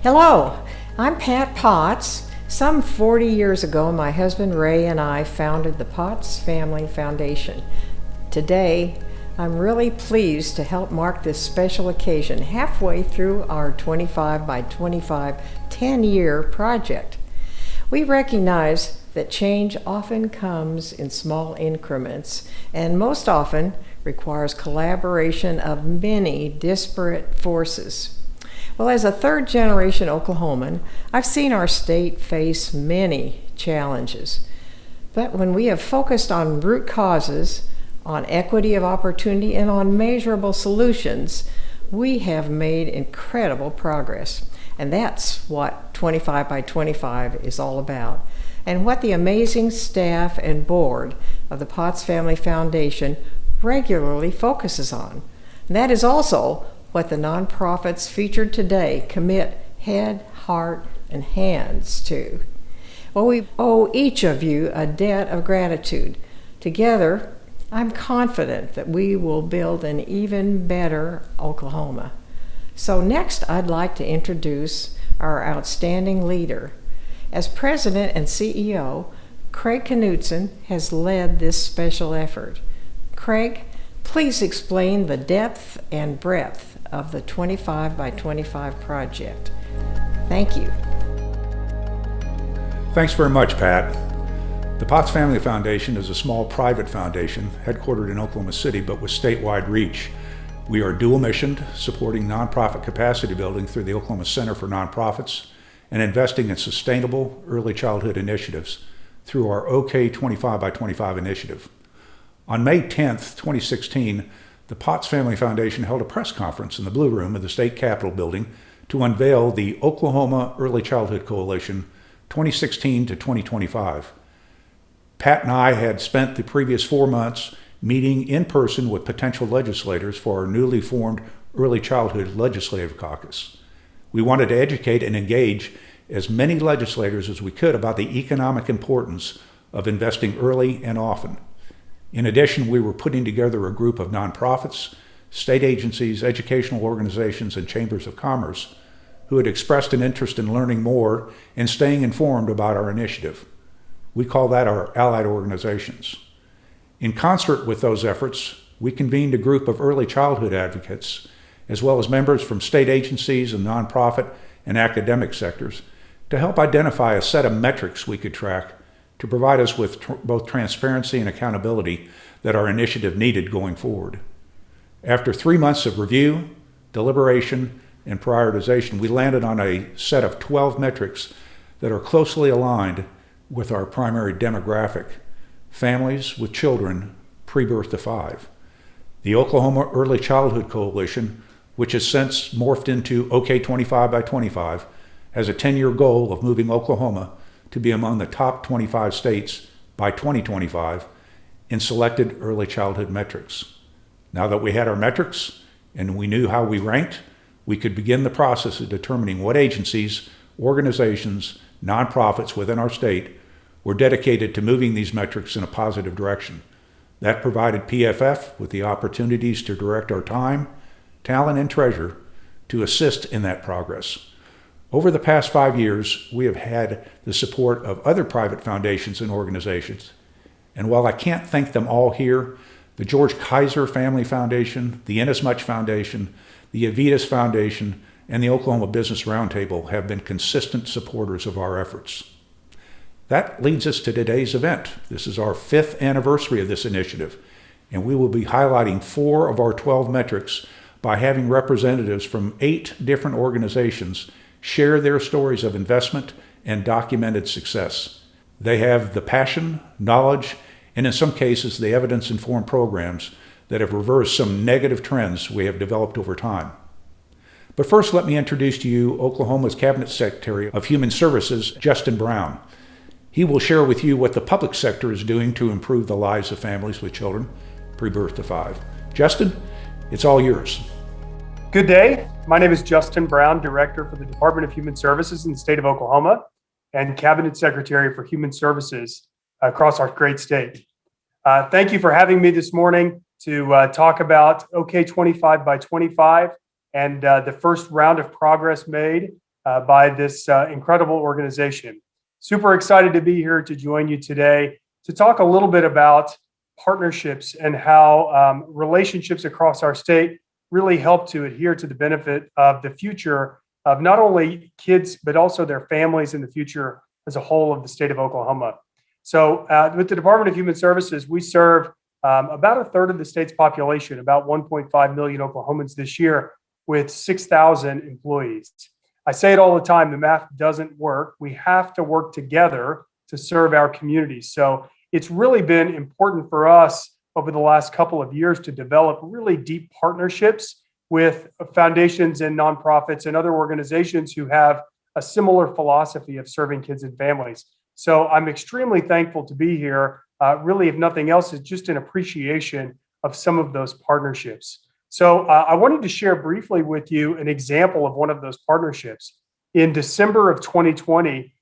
Hello, I'm Pat Potts. Some 40 years ago, my husband Ray and I founded the Potts Family Foundation. Today, I'm really pleased to help mark this special occasion halfway through our 25 by 25 10-year project. We recognize that change often comes in small increments and most often requires collaboration of many disparate forces. Well, as a third-generation Oklahoman, I've seen our state face many challenges. But when we have focused on root causes, on equity of opportunity, and on measurable solutions, we have made incredible progress. And that's what 25 by 25 is all about, and what the amazing staff and board of the Potts Family Foundation regularly focuses on. And that is also what the nonprofits featured today commit head, heart, and hands to. Well, we owe each of you a debt of gratitude. Together, I'm confident that we will build an even better Oklahoma. So next, I'd like to introduce our outstanding leader. As president and CEO, Craig Knutson has led this special effort. Craig, please explain the depth and breadth of the 25 by 25 project. Thank you. Thanks very much, Pat. The Potts Family Foundation is a small private foundation headquartered in Oklahoma City but with statewide reach. We are dual-missioned, supporting nonprofit capacity building through the Oklahoma Center for Nonprofits and investing in sustainable early childhood initiatives through our OK25 by 25 initiative. On May 10th, 2016, the Potts Family Foundation held a press conference in the Blue Room of the State Capitol building to unveil the Oklahoma Early Childhood Coalition 2016 to 2025. Pat and I had spent the previous 4 months meeting in person with potential legislators for our newly formed Early Childhood Legislative Caucus. We wanted to educate and engage as many legislators as we could about the economic importance of investing early and often. In addition, we were putting together a group of nonprofits, state agencies, educational organizations, and chambers of commerce who had expressed an interest in learning more and staying informed about our initiative. We call that our allied organizations. In concert with those efforts, we convened a group of early childhood advocates, as well as members from state agencies and nonprofit and academic sectors, to help identify a set of metrics we could track to provide us with both transparency and accountability that our initiative needed going forward. After 3 months of review, deliberation, and prioritization, we landed on a set of 12 metrics that are closely aligned with our primary demographic, families with children pre-birth to 5. The Oklahoma Early Childhood Coalition, which has since morphed into OK25 by 25, has a 10-year goal of moving Oklahoma to be among the top 25 states by 2025 in selected early childhood metrics. Now that we had our metrics and we knew how we ranked, we could begin the process of determining what agencies, organizations, nonprofits within our state were dedicated to moving these metrics in a positive direction. That provided PFF with the opportunities to direct our time, talent, and treasure to assist in that progress. Over the past 5 years, we have had the support of other private foundations and organizations. And while I can't thank them all here, the George Kaiser Family Foundation, the Inasmuch Foundation, the Avitas Foundation, and the Oklahoma Business Roundtable have been consistent supporters of our efforts. That leads us to today's event. This is our 5th anniversary of this initiative, and we will be highlighting 4 of our 12 metrics by having representatives from 8 different organizations share their stories of investment and documented success. They have the passion, knowledge, and in some cases, the evidence-informed programs that have reversed some negative trends we have developed over time. But first, let me introduce to you Oklahoma's Cabinet Secretary of Human Services, Justin Brown. He will share with you what the public sector is doing to improve the lives of families with children pre-birth to 5. Justin, it's all yours. Good day. My name is Justin Brown, Director for the Department of Human Services in the state of Oklahoma and Cabinet Secretary for Human Services across our great state. Thank you for having me this morning to talk about OK25 by 25 and the first round of progress made by this incredible organization. Super excited to be here to join you today to talk a little bit about partnerships and how relationships across our state really help to adhere to the benefit of the future of not only kids, but also their families in the future as a whole of the state of Oklahoma. So with the Department of Human Services, we serve about a third of the state's population, about 1.5 million Oklahomans this year, with 6,000 employees. I say it all the time, the math doesn't work. We have to work together to serve our communities. So it's really been important for us over the last couple of years to develop really deep partnerships with foundations and nonprofits and other organizations who have a similar philosophy of serving kids and families. So I'm extremely thankful to be here. Really, if nothing else, it's just an appreciation of some of those partnerships. So I wanted to share briefly with you an example of one of those partnerships. In December of 2020,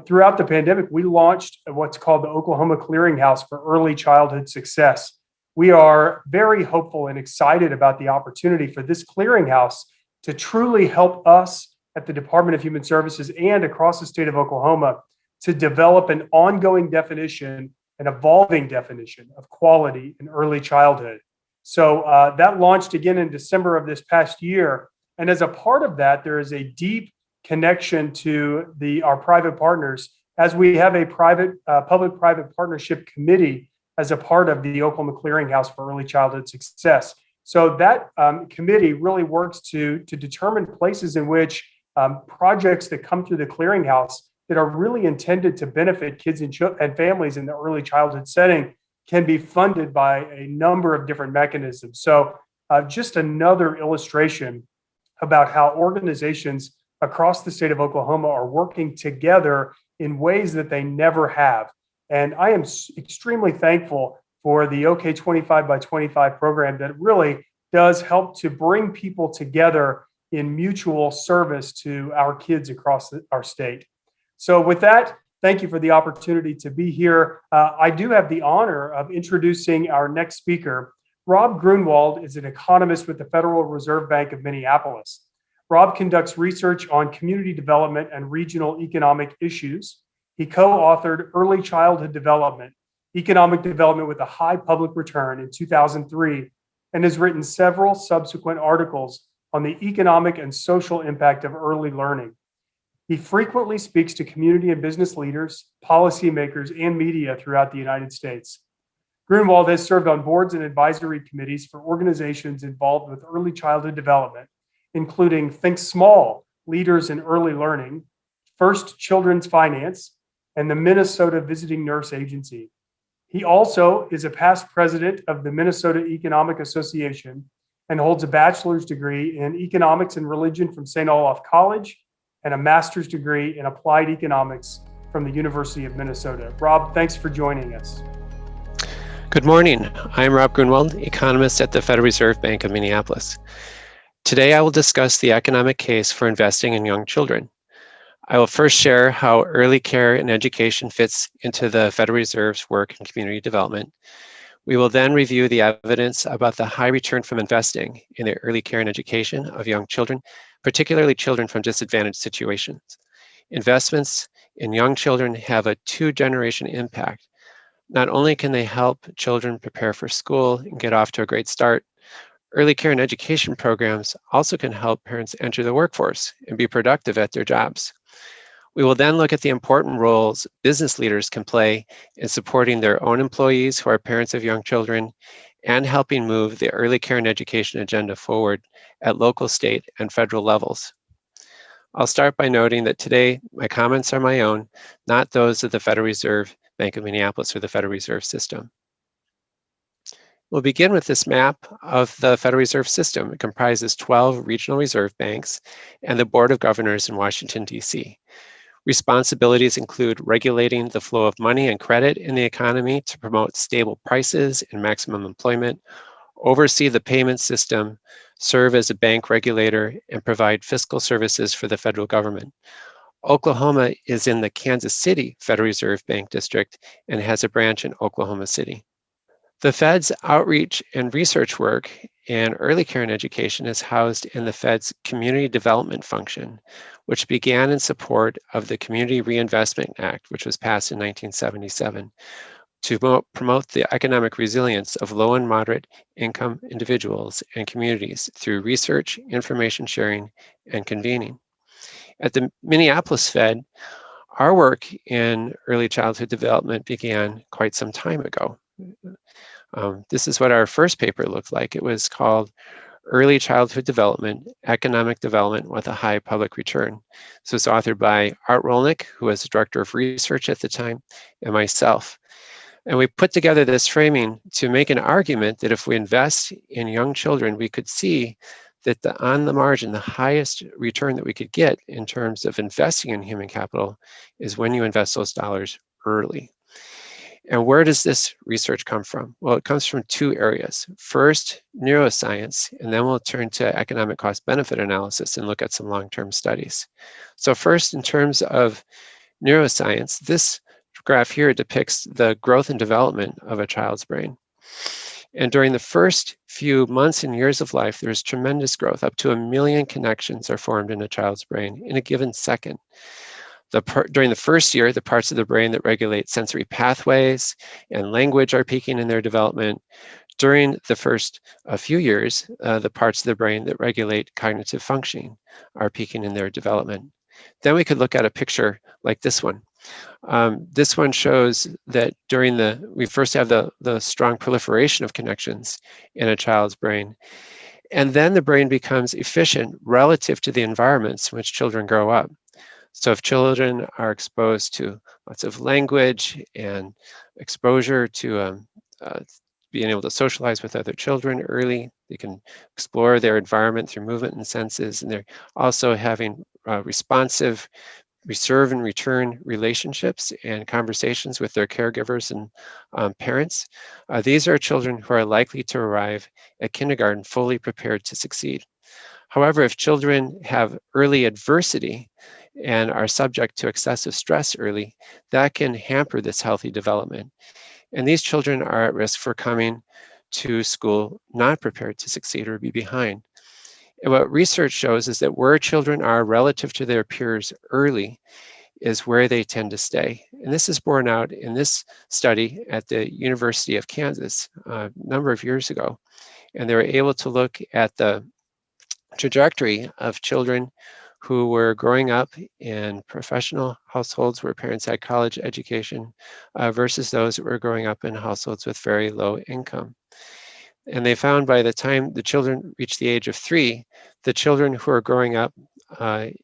throughout the pandemic, we launched what's called the Oklahoma Clearinghouse for Early Childhood Success. We are very hopeful and excited about the opportunity for this clearinghouse to truly help us at the Department of Human Services and across the state of Oklahoma to develop an ongoing definition, an evolving definition of quality in early childhood. So that launched again in December of this past year. And as a part of that, there is a deep connection to our private partners, as we have a public-private partnership committee as a part of the Oklahoma Clearinghouse for Early Childhood Success. So that committee really works to determine places in which projects that come through the clearinghouse that are really intended to benefit kids and families in the early childhood setting can be funded by a number of different mechanisms. So just another illustration about how organizations across the state of Oklahoma are working together in ways that they never have. And I am extremely thankful for the OK25by25 program that really does help to bring people together in mutual service to our kids across our state. So with that, thank you for the opportunity to be here. I do have the honor of introducing our next speaker. Rob Grunewald is an economist with the Federal Reserve Bank of Minneapolis. Rob conducts research on community development and regional economic issues. He co-authored Early Childhood Development, Economic Development with a High Public Return in 2003, and has written several subsequent articles on the economic and social impact of early learning. He frequently speaks to community and business leaders, policymakers, and media throughout the United States. Grunewald has served on boards and advisory committees for organizations involved with early childhood development, including Think Small, Leaders in Early Learning, First Children's Finance, and the Minnesota Visiting Nurse Agency. He also is a past president of the Minnesota Economic Association and holds a bachelor's degree in economics and religion from St. Olaf College and a master's degree in applied economics from the University of Minnesota. Rob, thanks for joining us. Good morning. I'm Rob Grunewald, economist at the Federal Reserve Bank of Minneapolis. Today, I will discuss the economic case for investing in young children. I will first share how early care and education fits into the Federal Reserve's work in community development. We will then review the evidence about the high return from investing in the early care and education of young children, particularly children from disadvantaged situations. Investments in young children have a two-generation impact. Not only can they help children prepare for school and get off to a great start, early care and education programs also can help parents enter the workforce and be productive at their jobs. We will then look at the important roles business leaders can play in supporting their own employees who are parents of young children and helping move the early care and education agenda forward at local, state, and federal levels. I'll start by noting that today my comments are my own, not those of the Federal Reserve Bank of Minneapolis or the Federal Reserve System. We'll begin with this map of the Federal Reserve System. It comprises 12 regional reserve banks and the Board of Governors in Washington, D.C. Responsibilities include regulating the flow of money and credit in the economy to promote stable prices and maximum employment, oversee the payment system, serve as a bank regulator, and provide fiscal services for the federal government. Oklahoma is in the Kansas City Federal Reserve Bank District and has a branch in Oklahoma City. The Fed's outreach and research work in early care and education is housed in the Fed's Community Development Function, which began in support of the Community Reinvestment Act, which was passed in 1977, to promote the economic resilience of low and moderate income individuals and communities through research, information sharing, and convening. At the Minneapolis Fed, our work in early childhood development began quite some time ago. This is what our first paper looked like. It was called Early Childhood Development, Economic Development with a High Public Return. This was authored by Art Rolnick, who was the Director of Research at the time, and myself. And we put together this framing to make an argument that if we invest in young children, we could see that on the margin, the highest return that we could get in terms of investing in human capital is when you invest those dollars early. And where does this research come from? Well, it comes from two areas. First, neuroscience, and then we'll turn to economic cost benefit analysis and look at some long-term studies. So first, in terms of neuroscience, this graph here depicts the growth and development of a child's brain. And during the first few months and years of life, there's tremendous growth. Up to 1 million connections are formed in a child's brain in a given second. During the first year, the parts of the brain that regulate sensory pathways and language are peaking in their development. During the first few years, the parts of the brain that regulate cognitive functioning are peaking in their development. Then we could look at a picture like this one. This one shows that we first have the strong proliferation of connections in a child's brain. And then the brain becomes efficient relative to the environments in which children grow up. So if children are exposed to lots of language and exposure to being able to socialize with other children early, they can explore their environment through movement and senses, and they're also having responsive reserve and return relationships and conversations with their caregivers and parents. These are children who are likely to arrive at kindergarten fully prepared to succeed. However, if children have early adversity and are subject to excessive stress early, that can hamper this healthy development. And these children are at risk for coming to school not prepared to succeed or be behind. And what research shows is that where children are relative to their peers early is where they tend to stay. And this is borne out in this study at the University of Kansas a number of years ago. And they were able to look at the trajectory of children who were growing up in professional households where parents had college education versus those that were growing up in households with very low income. And they found by the time the children reached the age of 3, the children who are growing up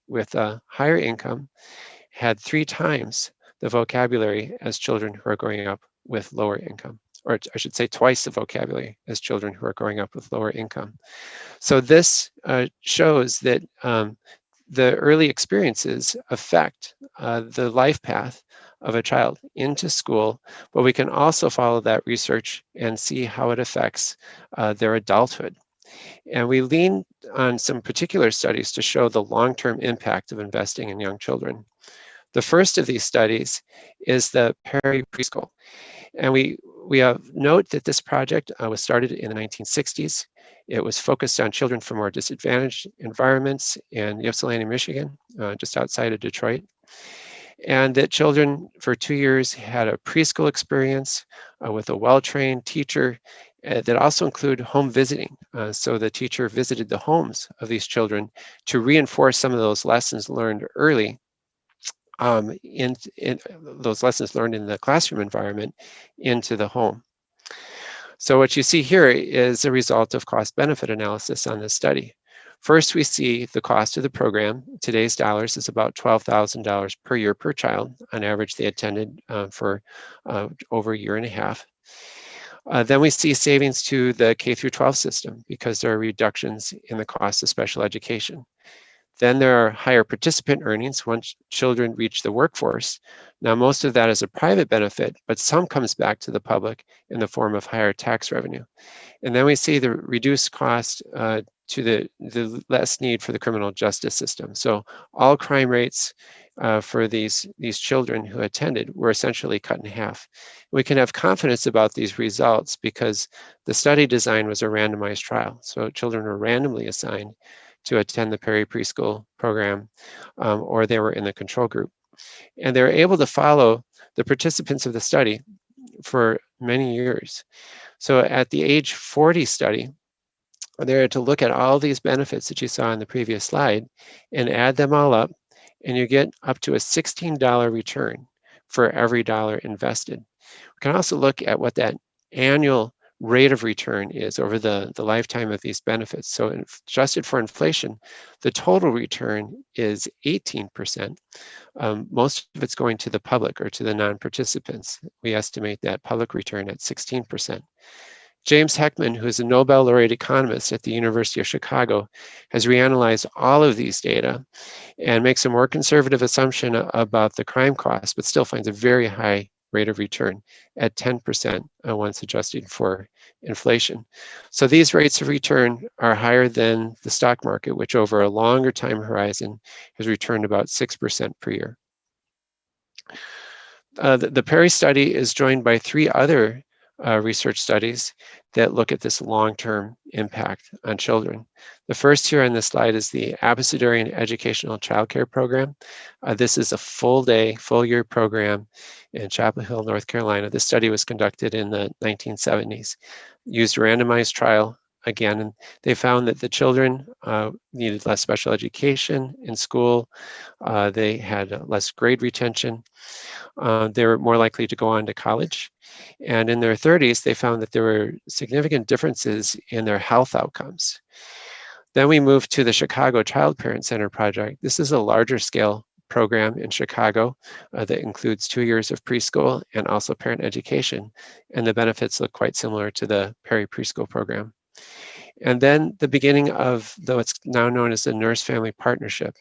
with a higher income had 3 times the vocabulary as children who are growing up with lower income, or I should say twice the vocabulary as children who are growing up with lower income. So this shows that the early experiences affect the life path of a child into school, but we can also follow that research and see how it affects their adulthood. And we lean on some particular studies to show the long-term impact of investing in young children. The first of these studies is the preschool. And we note that this project was started in the 1960s. It was focused on children from more disadvantaged environments in Ypsilanti, Michigan, just outside of Detroit. And that children for 2 years had a preschool experience with a well-trained teacher that also include home visiting. So the teacher visited the homes of these children to reinforce some of those lessons learned early in those lessons learned in the classroom environment into the home. So what you see here is a result of cost-benefit analysis on this study. First, we see the cost of the program. Today's dollars is about $12,000 per year per child. On average, they attended for over a year and a half. Then we see savings to the K-12 system because there are reductions in the cost of special education. Then there are higher participant earnings once children reach the workforce. Now, most of that is a private benefit, but some comes back to the public in the form of higher tax revenue. And then we see the reduced cost to the less need for the criminal justice system. So all crime rates for these children who attended were essentially cut in half. We can have confidence about these results because the study design was a randomized trial. So children were randomly assigned to attend the Perry preschool program, or they were in the control group. And they were able to follow the participants of the study for many years. So at the age 40 study, they're to look at all these benefits that you saw in the previous slide and add them all up, and you get up to a $16 return for every dollar invested. We can also look at what that annual rate of return is over the lifetime of these benefits. So adjusted for inflation, the total return is 18%. Most of it's going to the public or to the non-participants. We estimate that public return at 16%. James Heckman, who is a Nobel laureate economist at the University of Chicago, has reanalyzed all of these data and makes a more conservative assumption about the crime cost, but still finds a very high rate of return at 10% once adjusted for inflation. So these rates of return are higher than the stock market, which over a longer time horizon has returned about 6% per year. The Perry study is joined by 3 other research studies that look at this long-term impact on children. The first here on this slide is the Abecedarian Educational Childcare Program. This is a full-day, full-year program in Chapel Hill, North Carolina. This study was conducted in the 1970s, used a randomized trial again, and they found that the children needed less special education in school. They had less grade retention. They were more likely to go on to college. And in their 30s, they found that there were significant differences in their health outcomes. Then we moved to the Chicago Child Parent Center project. This is a larger scale program in Chicago that includes 2 years of preschool and also parent education. And the benefits look quite similar to the Perry preschool program. And then the beginning of what's now known as the Nurse Family Partnership.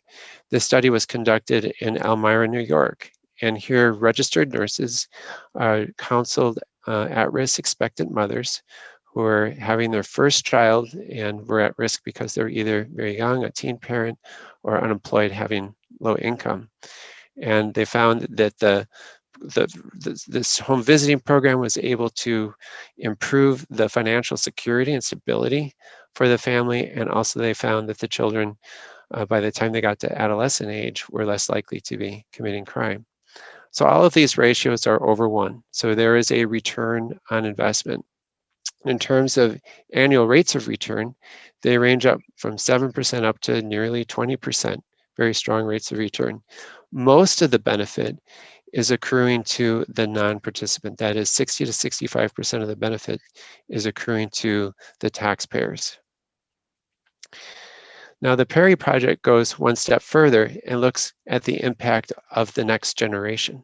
This study was conducted in Almeida, New York. And here, registered nurses counseled at-risk expectant mothers who are having their first child and were at risk because they're either very young, a teen parent, or unemployed, having low income. And they found that this home visiting program was able to improve the financial security and stability for the family. And also they found that the children, by the time they got to adolescent age, were less likely to be committing crime. So all of these ratios are over 1. So there is a return on investment. In terms of annual rates of return, they range up from 7% up to nearly 20%, very strong rates of return. Most of the benefit is accruing to the non-participant. That is 60 to 65% of the benefit is accruing to the taxpayers. Now, the Perry project goes one step further and looks at the impact of the next generation.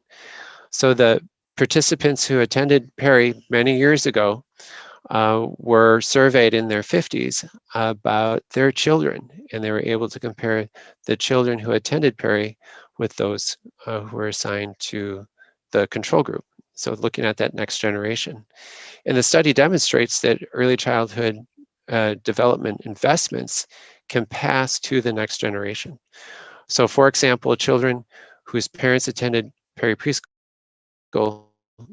So the participants who attended Perry many years ago were surveyed in their 50s about their children, and they were able to compare the children who attended Perry with those who were assigned to the control group. So looking at that next generation. And the study demonstrates that early childhood development investments can pass to the next generation. So for example, children whose parents attended Perry preschool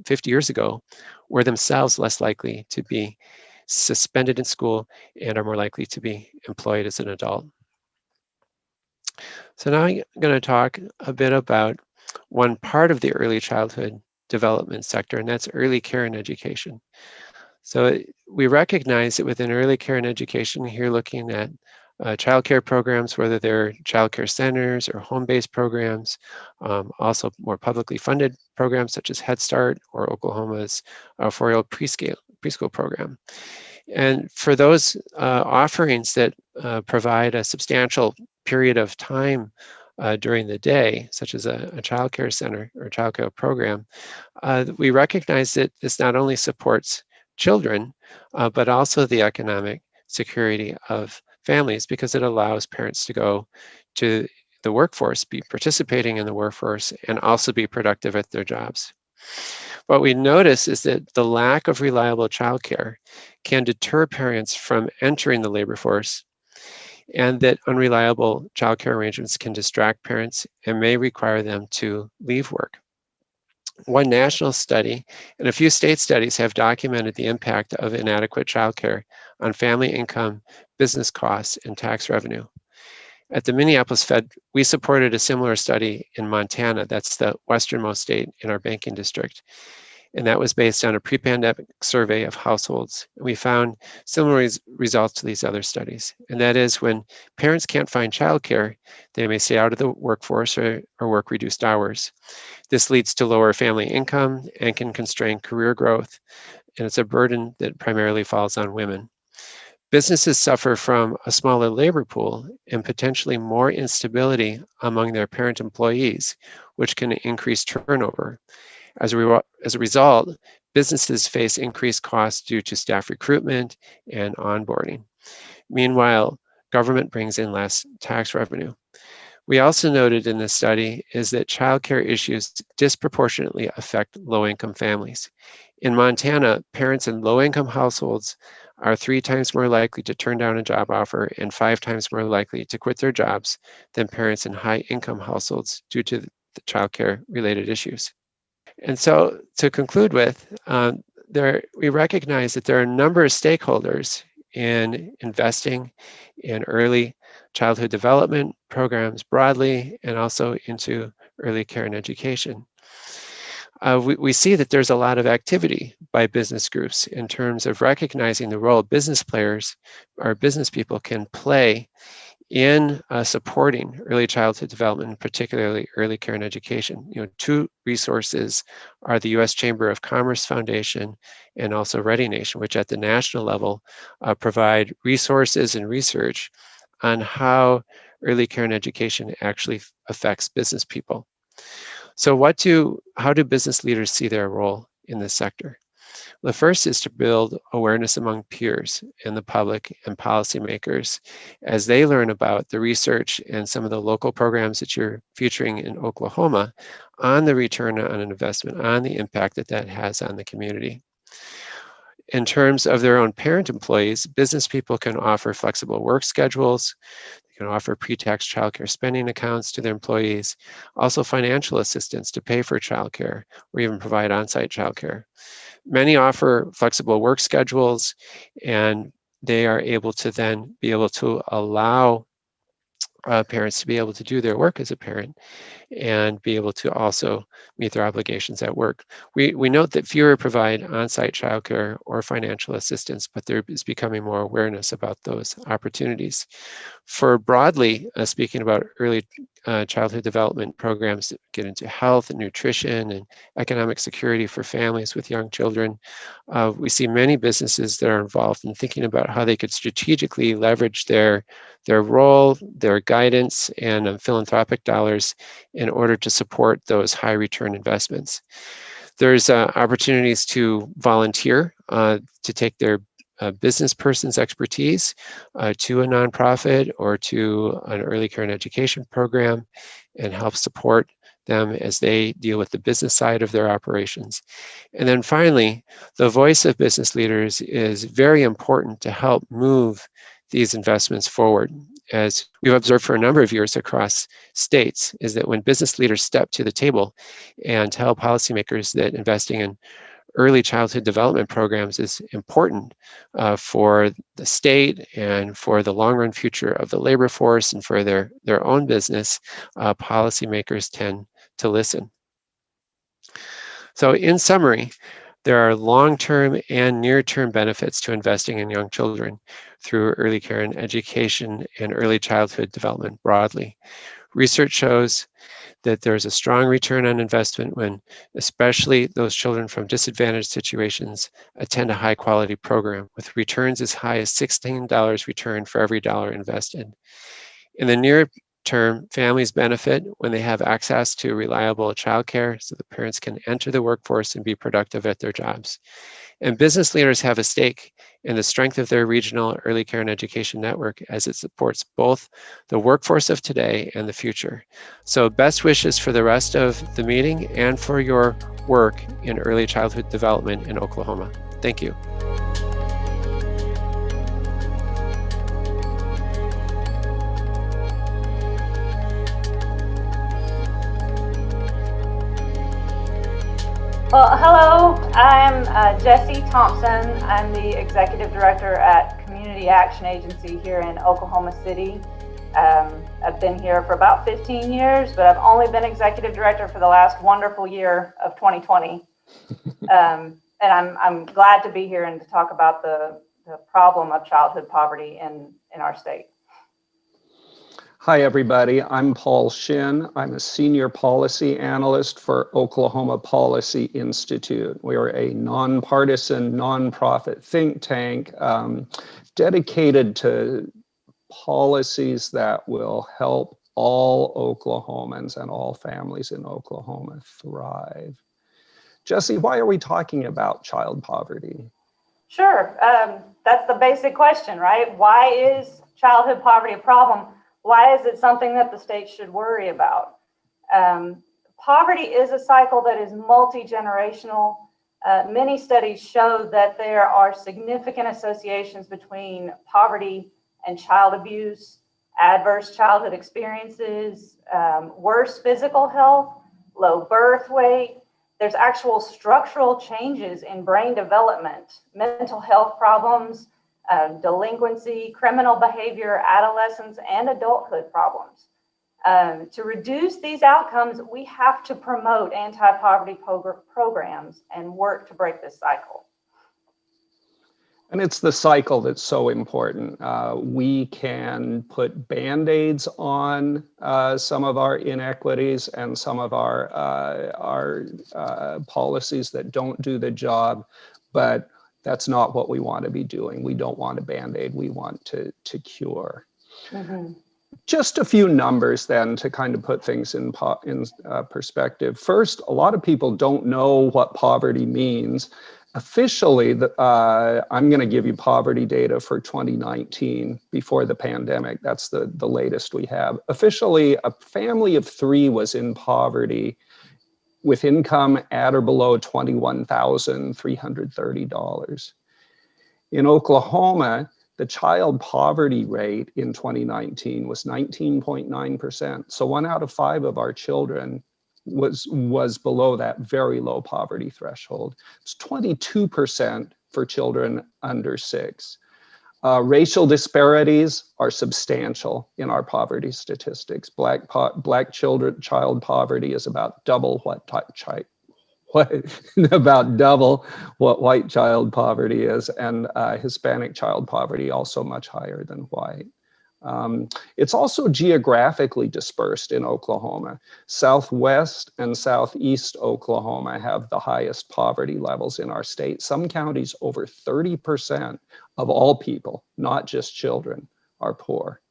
50 years ago were themselves less likely to be suspended in school and are more likely to be employed as an adult. So now I'm going to talk a bit about one part of the early childhood development sector, and that's early care and education. So we recognize that within early care and education, here looking at child care programs, whether they're child care centers or home-based programs, also more publicly funded programs such as Head Start or Oklahoma's 4-year-old preschool program. And for those offerings that provide a substantial period of time during the day, such as a child care center or child care program, we recognize that this not only supports children, but also the economic security of families, because it allows parents to go to the workforce, be participating in the workforce, and also be productive at their jobs. What we notice is that the lack of reliable childcare can deter parents from entering the labor force and that unreliable childcare arrangements can distract parents and may require them to leave work. One national study and a few state studies have documented the impact of inadequate childcare on family income, business costs, and tax revenue. At the Minneapolis Fed, we supported a similar study in Montana. That's the westernmost state in our banking district. And that was based on a pre-pandemic survey of households. We found similar results to these other studies. And that is, when parents can't find childcare, they may stay out of the workforce or work reduced hours. This leads to lower family income and can constrain career growth. And it's a burden that primarily falls on women. Businesses suffer from a smaller labor pool and potentially more instability among their parent employees, which can increase turnover. As a result, businesses face increased costs due to staff recruitment and onboarding. Meanwhile, government brings in less tax revenue. We also noted in this study is that childcare issues disproportionately affect low-income families. In Montana, parents in low-income households are 3 times more likely to turn down a job offer and 5 times more likely to quit their jobs than parents in high-income households due to the childcare-related issues. And so, to conclude with, we recognize that there are a number of stakeholders in investing in early childhood development programs broadly, and also into early care and education. We see that there's a lot of activity by business groups in terms of recognizing the role business players or business people can play in supporting early childhood development, particularly early care and education. 2 resources are the U.S. Chamber of Commerce Foundation and also Ready Nation, which at the national level provide resources and research on how early care and education actually affects business people. So how do business leaders see their role in this sector? The first is to build awareness among peers and the public and policymakers as they learn about the research and some of the local programs that you're featuring in Oklahoma on the return on an investment, on the impact that has on the community. In terms of their own parent employees, business people can offer flexible work schedules. They can offer pre-tax childcare spending accounts to their employees, also financial assistance to pay for childcare, or even provide on-site childcare. Many offer flexible work schedules, and they are able to then be able to allow parents to be able to do their work as a parent and be able to also meet their obligations at work. We note that fewer provide on-site childcare or financial assistance, but there is becoming more awareness about those opportunities. For broadly speaking about early childhood development programs that get into health and nutrition and economic security for families with young children, we see many businesses that are involved in thinking about how they could strategically leverage their role, their guidance, and philanthropic dollars in order to support those high return investments. There's opportunities to volunteer, to take their business person's expertise to a nonprofit or to an early care and education program and help support them as they deal with the business side of their operations. And then finally, the voice of business leaders is very important to help move these investments forward. As we've observed for a number of years across states, is that when business leaders step to the table and tell policymakers that investing in early childhood development programs is important for the state and for the long-run future of the labor force and for their own business, policymakers tend to listen. So in summary, there are long-term and near-term benefits to investing in young children through early care and education and early childhood development broadly. Research shows that there's a strong return on investment when especially those children from disadvantaged situations attend a high-quality program with returns as high as $16 return for every dollar invested. In the near term, families benefit when they have access to reliable childcare so the parents can enter the workforce and be productive at their jobs. And business leaders have a stake in the strength of their regional early care and education network as it supports both the workforce of today and the future. So best wishes for the rest of the meeting and for your work in early childhood development in Oklahoma. Thank you. Well, hello, I'm Jessie Thompson. I'm the Executive Director at Community Action Agency here in Oklahoma City. I've been here for about 15 years, but I've only been Executive Director for the last wonderful year of 2020. And I'm glad to be here and to talk about the problem of childhood poverty in our state. Hi, everybody. I'm Paul Shinn. I'm a senior policy analyst for Oklahoma Policy Institute. We are a nonpartisan, nonprofit think tank dedicated to policies that will help all Oklahomans and all families in Oklahoma thrive. Jessie, why are we talking about child poverty? Sure. That's the basic question, right? Why is childhood poverty a problem? Why is it something that the state should worry about? Poverty is a cycle that is multi-generational. Many studies show that there are significant associations between poverty and child abuse, adverse childhood experiences, worse physical health, low birth weight. There's actual structural changes in brain development, mental health problems, delinquency, criminal behavior, adolescence, and adulthood problems. To reduce these outcomes, we have to promote anti-poverty programs and work to break this cycle. And it's the cycle that's so important. We can put Band-Aids on some of our inequities and some of our policies that don't do the job, but that's not what we want to be doing. We don't want a Band-Aid, we want to cure. Mm-hmm. Just a few numbers then to kind of put things in perspective. First, a lot of people don't know what poverty means. Officially, I'm going to give you poverty data for 2019 before the pandemic. That's the latest we have. Officially, a family of three was in poverty with income at or below $21,330. In Oklahoma, the child poverty rate in 2019 was 19.9%. So 1 out of 5 of our children was below that very low poverty threshold. It's 22% for children under 6. Racial disparities are substantial in our poverty statistics. Black child poverty is about double what white child poverty is, and Hispanic child poverty also much higher than white. It's also geographically dispersed in Oklahoma. Southwest and Southeast Oklahoma have the highest poverty levels in our state. Some counties, over 30% of all people, not just children, are poor.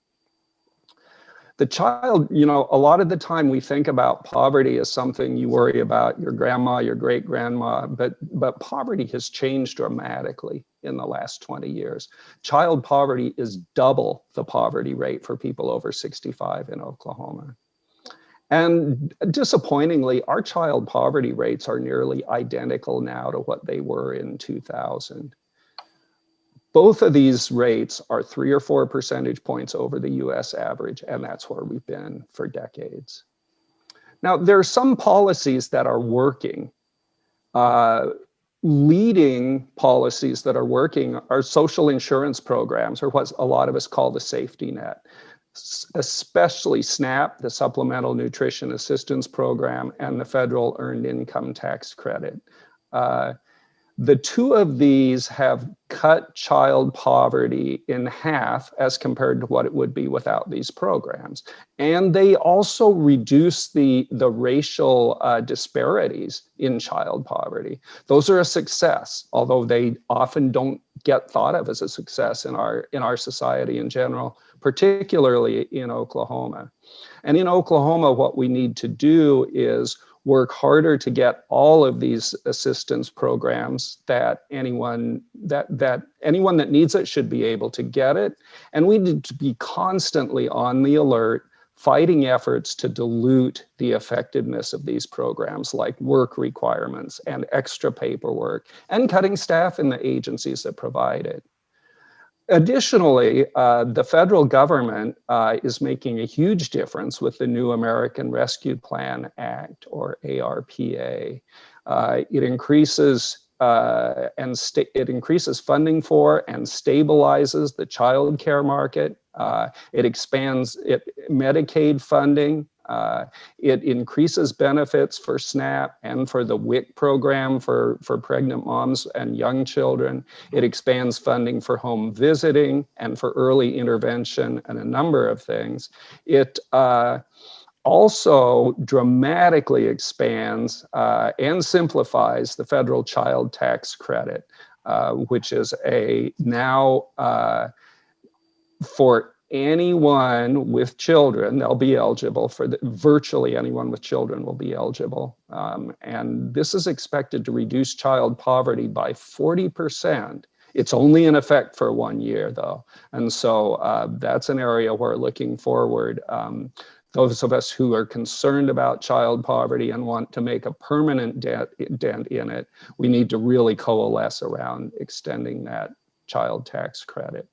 The child, a lot of the time we think about poverty as something you worry about your grandma, your great-grandma, but poverty has changed dramatically in the last 20 years. Child poverty is double the poverty rate for people over 65 in Oklahoma. And disappointingly, our child poverty rates are nearly identical now to what they were in 2000. Both of these rates are 3 or 4 percentage points over the US average, and that's where we've been for decades. Now, there are some policies that are working. Leading policies that are working are social insurance programs, or what a lot of us call the safety net, especially SNAP, the Supplemental Nutrition Assistance Program, and the Federal Earned Income Tax Credit. The two of these have cut child poverty in half as compared to what it would be without these programs. And they also reduce the racial disparities in child poverty. Those are a success, although they often don't get thought of as a success in our society in general, particularly in Oklahoma. And in Oklahoma, what we need to do is work harder to get all of these assistance programs that anyone that needs it should be able to get it. And we need to be constantly on the alert, fighting efforts to dilute the effectiveness of these programs, like work requirements and extra paperwork, and cutting staff in the agencies that provide it. Additionally, the federal government is making a huge difference with the new American Rescue Plan Act, or ARPA. It increases it increases funding for and stabilizes the child care market. It expands Medicaid funding. It increases benefits for SNAP and for the WIC program for pregnant moms and young children. It expands funding for home visiting and for early intervention and a number of things. It also dramatically expands and simplifies the federal child tax credit, which is now for anyone with children, they'll be eligible for virtually anyone with children will be eligible. And this is expected to reduce child poverty by 40%. It's only in effect for 1 year though. And so that's an area where looking forward, those of us who are concerned about child poverty and want to make a permanent dent in it, we need to really coalesce around extending that child tax credit.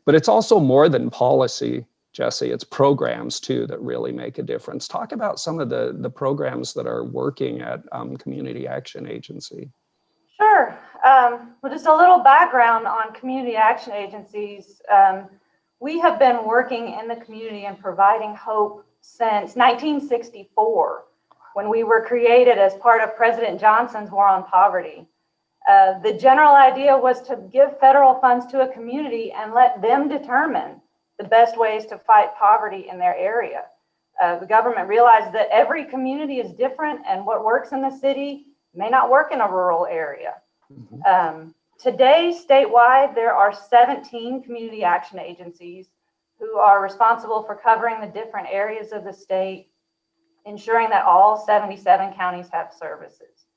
But it's also more than policy, Jessie. It's programs too that really make a difference. Talk about some of the programs that are working at Community Action Agency. Sure. Well, just a little background on community action agencies. We have been working in the community and providing hope since 1964, when we were created as part of President Johnson's War on Poverty. The general idea was to give federal funds to a community and let them determine the best ways to fight poverty in their area. The government realized that every community is different and what works in the city may not work in a rural area. Today, statewide, there are 17 community action agencies who are responsible for covering the different areas of the state, ensuring that all 77 counties have services.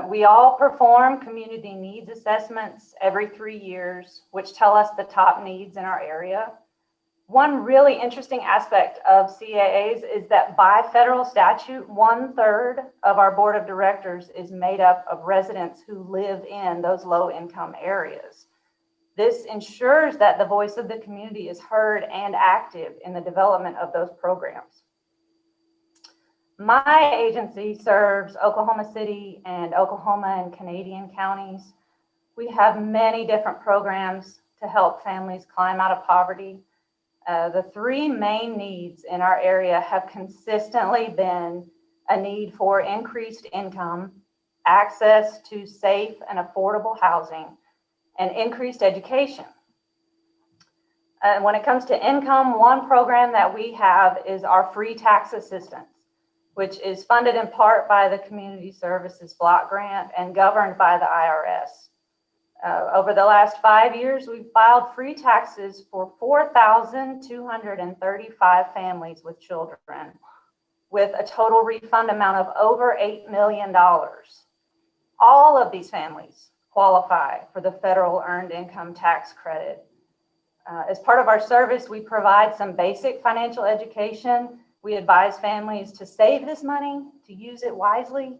We all perform community needs assessments every 3 years, which tell us the top needs in our area. One really interesting aspect of CAAs is that by federal statute, 1/3 of our board of directors is made up of residents who live in those low-income areas. This ensures that the voice of the community is heard and active in the development of those programs. My agency serves Oklahoma City and Oklahoma and Canadian counties. We have many different programs to help families climb out of poverty. The three main needs in our area have consistently been a need for increased income, access to safe and affordable housing, and increased education. When it comes to income, one program that we have is our free tax assistance, which is funded in part by the Community Services Block Grant and governed by the IRS. Over the last 5 years, we've filed free taxes for 4,235 families with children, with a total refund amount of over $8 million. All of these families qualify for the federal earned income tax credit. As part of our service, we provide some basic financial education. We advise families to save this money, to use it wisely,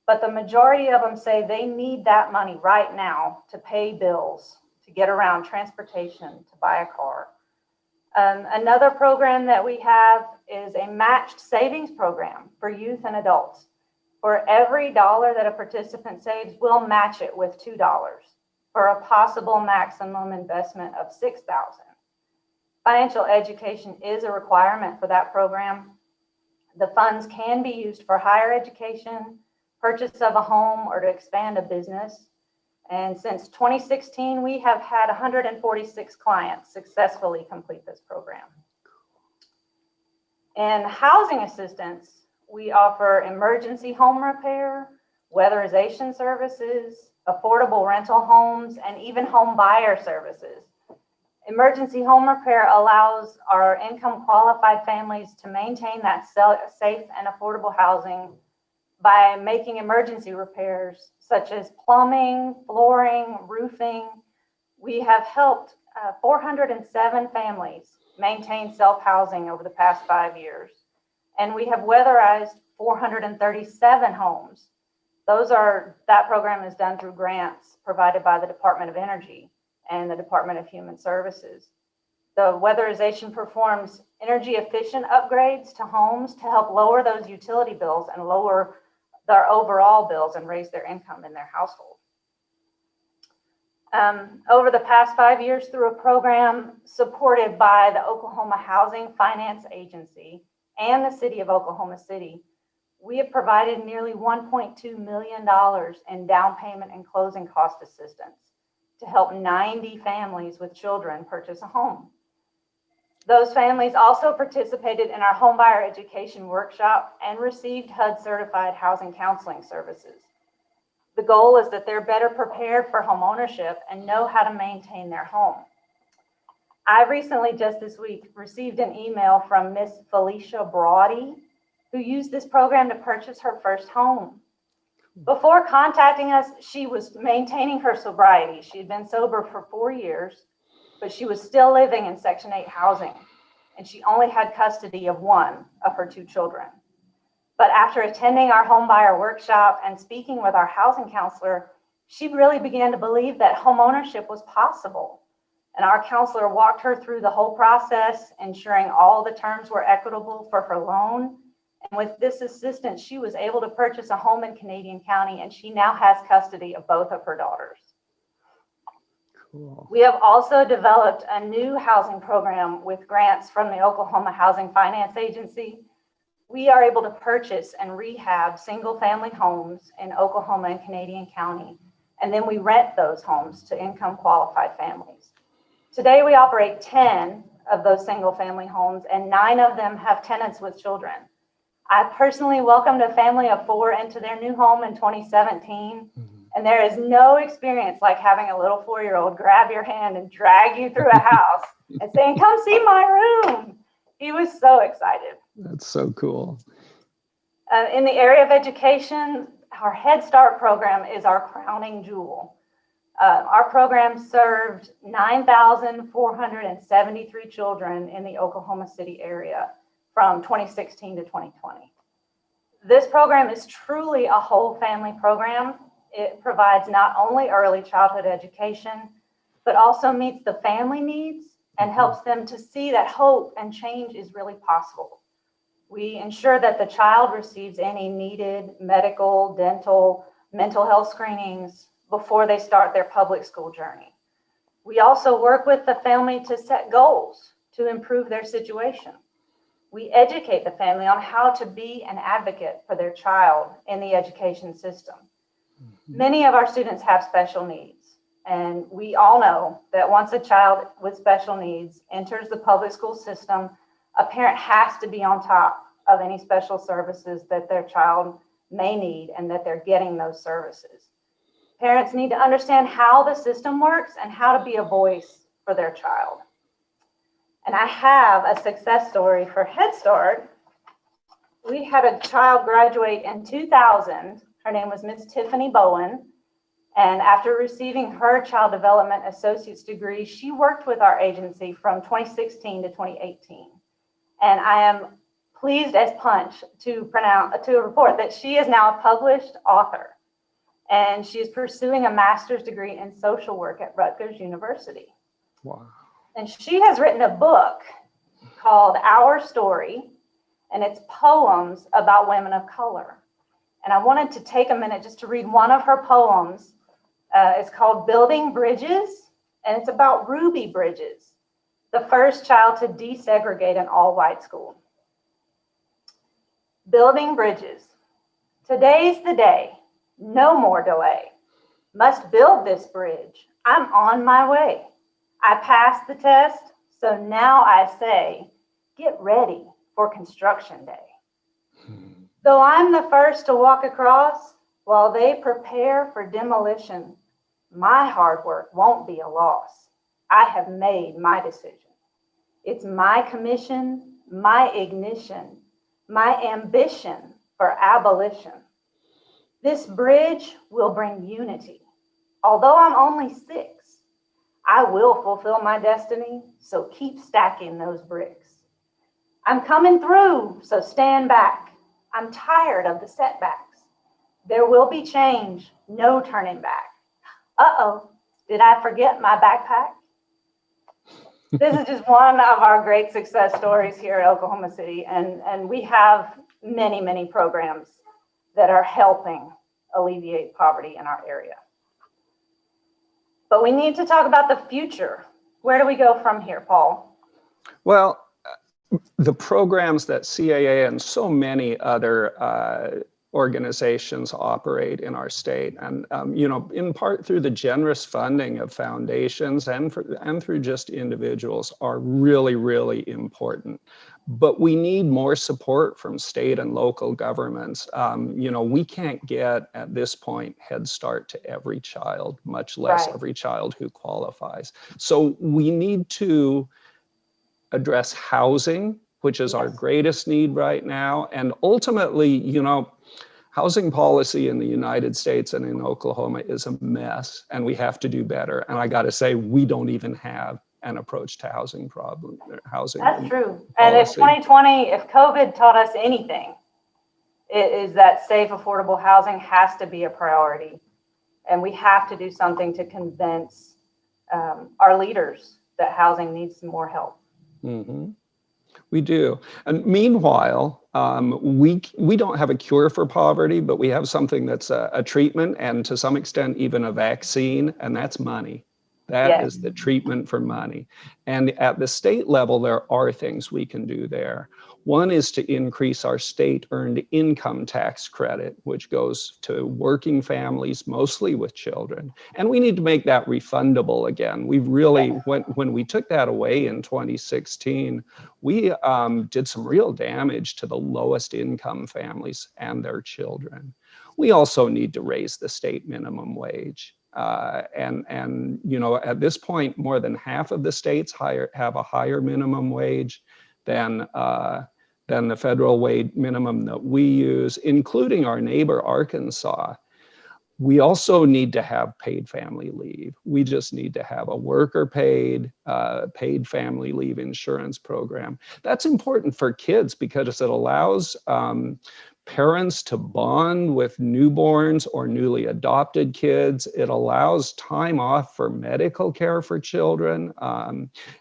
but the majority of them say they need that money right now to pay bills, to get around transportation, to buy a car. Another program that we have is a matched savings program for youth and adults. For every dollar that a participant saves, we'll match it with $2 for a possible maximum investment of $6,000. Financial education is a requirement for that program. The funds can be used for higher education, purchase of a home, or to expand a business. And since 2016, we have had 146 clients successfully complete this program. In housing assistance, we offer emergency home repair, weatherization services, affordable rental homes, and even home buyer services. Emergency home repair allows our income qualified families to maintain that safe and affordable housing by making emergency repairs such as plumbing, flooring, roofing. We have helped 407 families maintain self-housing over the past 5 years. And we have weatherized 437 homes. That program is done through grants provided by the Department of Energy and the Department of Human Services. The weatherization performs energy efficient upgrades to homes to help lower those utility bills and lower their overall bills and raise their income in their household. Over the past 5 years, through a program supported by the Oklahoma Housing Finance Agency and the City of Oklahoma City, we have provided nearly $1.2 million in down payment and closing cost assistance to help 90 families with children purchase a home. Those families also participated in our homebuyer education workshop and received HUD certified housing counseling services. The goal is that they're better prepared for home ownership and know how to maintain their home. I recently, just this week, received an email from Miss Felicia Brody, who used this program to purchase her first home. Before contacting us, she was maintaining her sobriety. She had been sober for 4 years, but she was still living in Section 8 housing, and she only had custody of one of her 2 children. But after attending our homebuyer workshop and speaking with our housing counselor, she really began to believe that homeownership was possible. And our counselor walked her through the whole process, ensuring all the terms were equitable for her loan. And with this assistance, she was able to purchase a home in Canadian County, and she now has custody of both of her daughters. Cool. We have also developed a new housing program with grants from the Oklahoma Housing Finance Agency. We are able to purchase and rehab single-family homes in Oklahoma and Canadian County, and then we rent those homes to income-qualified families. Today, we operate 10 of those single-family homes, and 9 of them have tenants with children. I personally welcomed a family of 4 into their new home in 2017, and there is no experience like having a little 4-year-old grab your hand and drag you through a house and saying, "Come see my room." He was so excited. That's so cool. In the area of education, our Head Start program is our crowning jewel. Our program served 9,473 children in the Oklahoma City area from 2016 to 2020. This program is truly a whole family program. It provides not only early childhood education, but also meets the family needs and helps them to see that hope and change is really possible. We ensure that the child receives any needed medical, dental, mental health screenings before they start their public school journey. We also work with the family to set goals to improve their situation. We educate the family on how to be an advocate for their child in the education system. Many of our students have special needs, and we all know that once a child with special needs enters the public school system, a parent has to be on top of any special services that their child may need and that they're getting those services. Parents need to understand how the system works and how to be a voice for their child. And I have a success story for Head Start. We had a child graduate in 2000. Her name was Miss Tiffany Bowen. And after receiving her Child Development Associate's degree, she worked with our agency from 2016 to 2018. And I am pleased as punch to report that she is now a published author. And she is pursuing a master's degree in social work at Rutgers University. Wow. And she has written a book called Our Story, and it's poems about women of color. And I wanted to take a minute just to read one of her poems. It's called Building Bridges, and it's about Ruby Bridges, the first child to desegregate an all-white school. Building Bridges. Today's the day. No more delay. Must build this bridge. I'm on my way. I passed the test, so now I say, get ready for construction day. Though I'm the first to walk across, while they prepare for demolition, my hard work won't be a loss. I have made my decision. It's my commission, my ignition, my ambition for abolition. This bridge will bring unity. Although I'm only 6, I will fulfill my destiny, so keep stacking those bricks. I'm coming through, so stand back. I'm tired of the setbacks. There will be change, no turning back. Uh-oh, did I forget my backpack? This is just one of our great success stories here at Oklahoma City, and we have many, many programs that are helping alleviate poverty in our area. But we need to talk about the future. Where do we go from here, Paul? Well, the programs that CAA and so many other organizations operate in our state, and in part through the generous funding of foundations and through just individuals, are really, really important. But we need more support from state and local governments. We can't get, at this point, Head Start to every child, much less every child who qualifies. So we need to address housing, which is our greatest need right now. And ultimately, housing policy in the United States and in Oklahoma is a mess, and we have to do better. And I got to say, we don't even have an approach to housing problem. That's true. And if 2020, if COVID taught us anything, it is that safe, affordable housing has to be a priority. And we have to do something to convince our leaders that housing needs some more help. Mm-hmm. We do. And meanwhile, we don't have a cure for poverty, but we have something that's a treatment and to some extent even a vaccine, and that's money. That is the treatment for money. And at the state level, there are things we can do there. One is to increase our state earned income tax credit, which goes to working families, mostly with children. And we need to make that refundable again. We've really, when we took that away in 2016, we did some real damage to the lowest income families and their children. We also need to raise the state minimum wage. At this point, more than half of the states have a higher minimum wage than the federal wage minimum that we use, including our neighbor Arkansas. We also need to have paid family leave. We just need to have a worker paid family leave insurance program. That's important for kids because it allows parents to bond with newborns or newly adopted kids. It allows time off for medical care for children.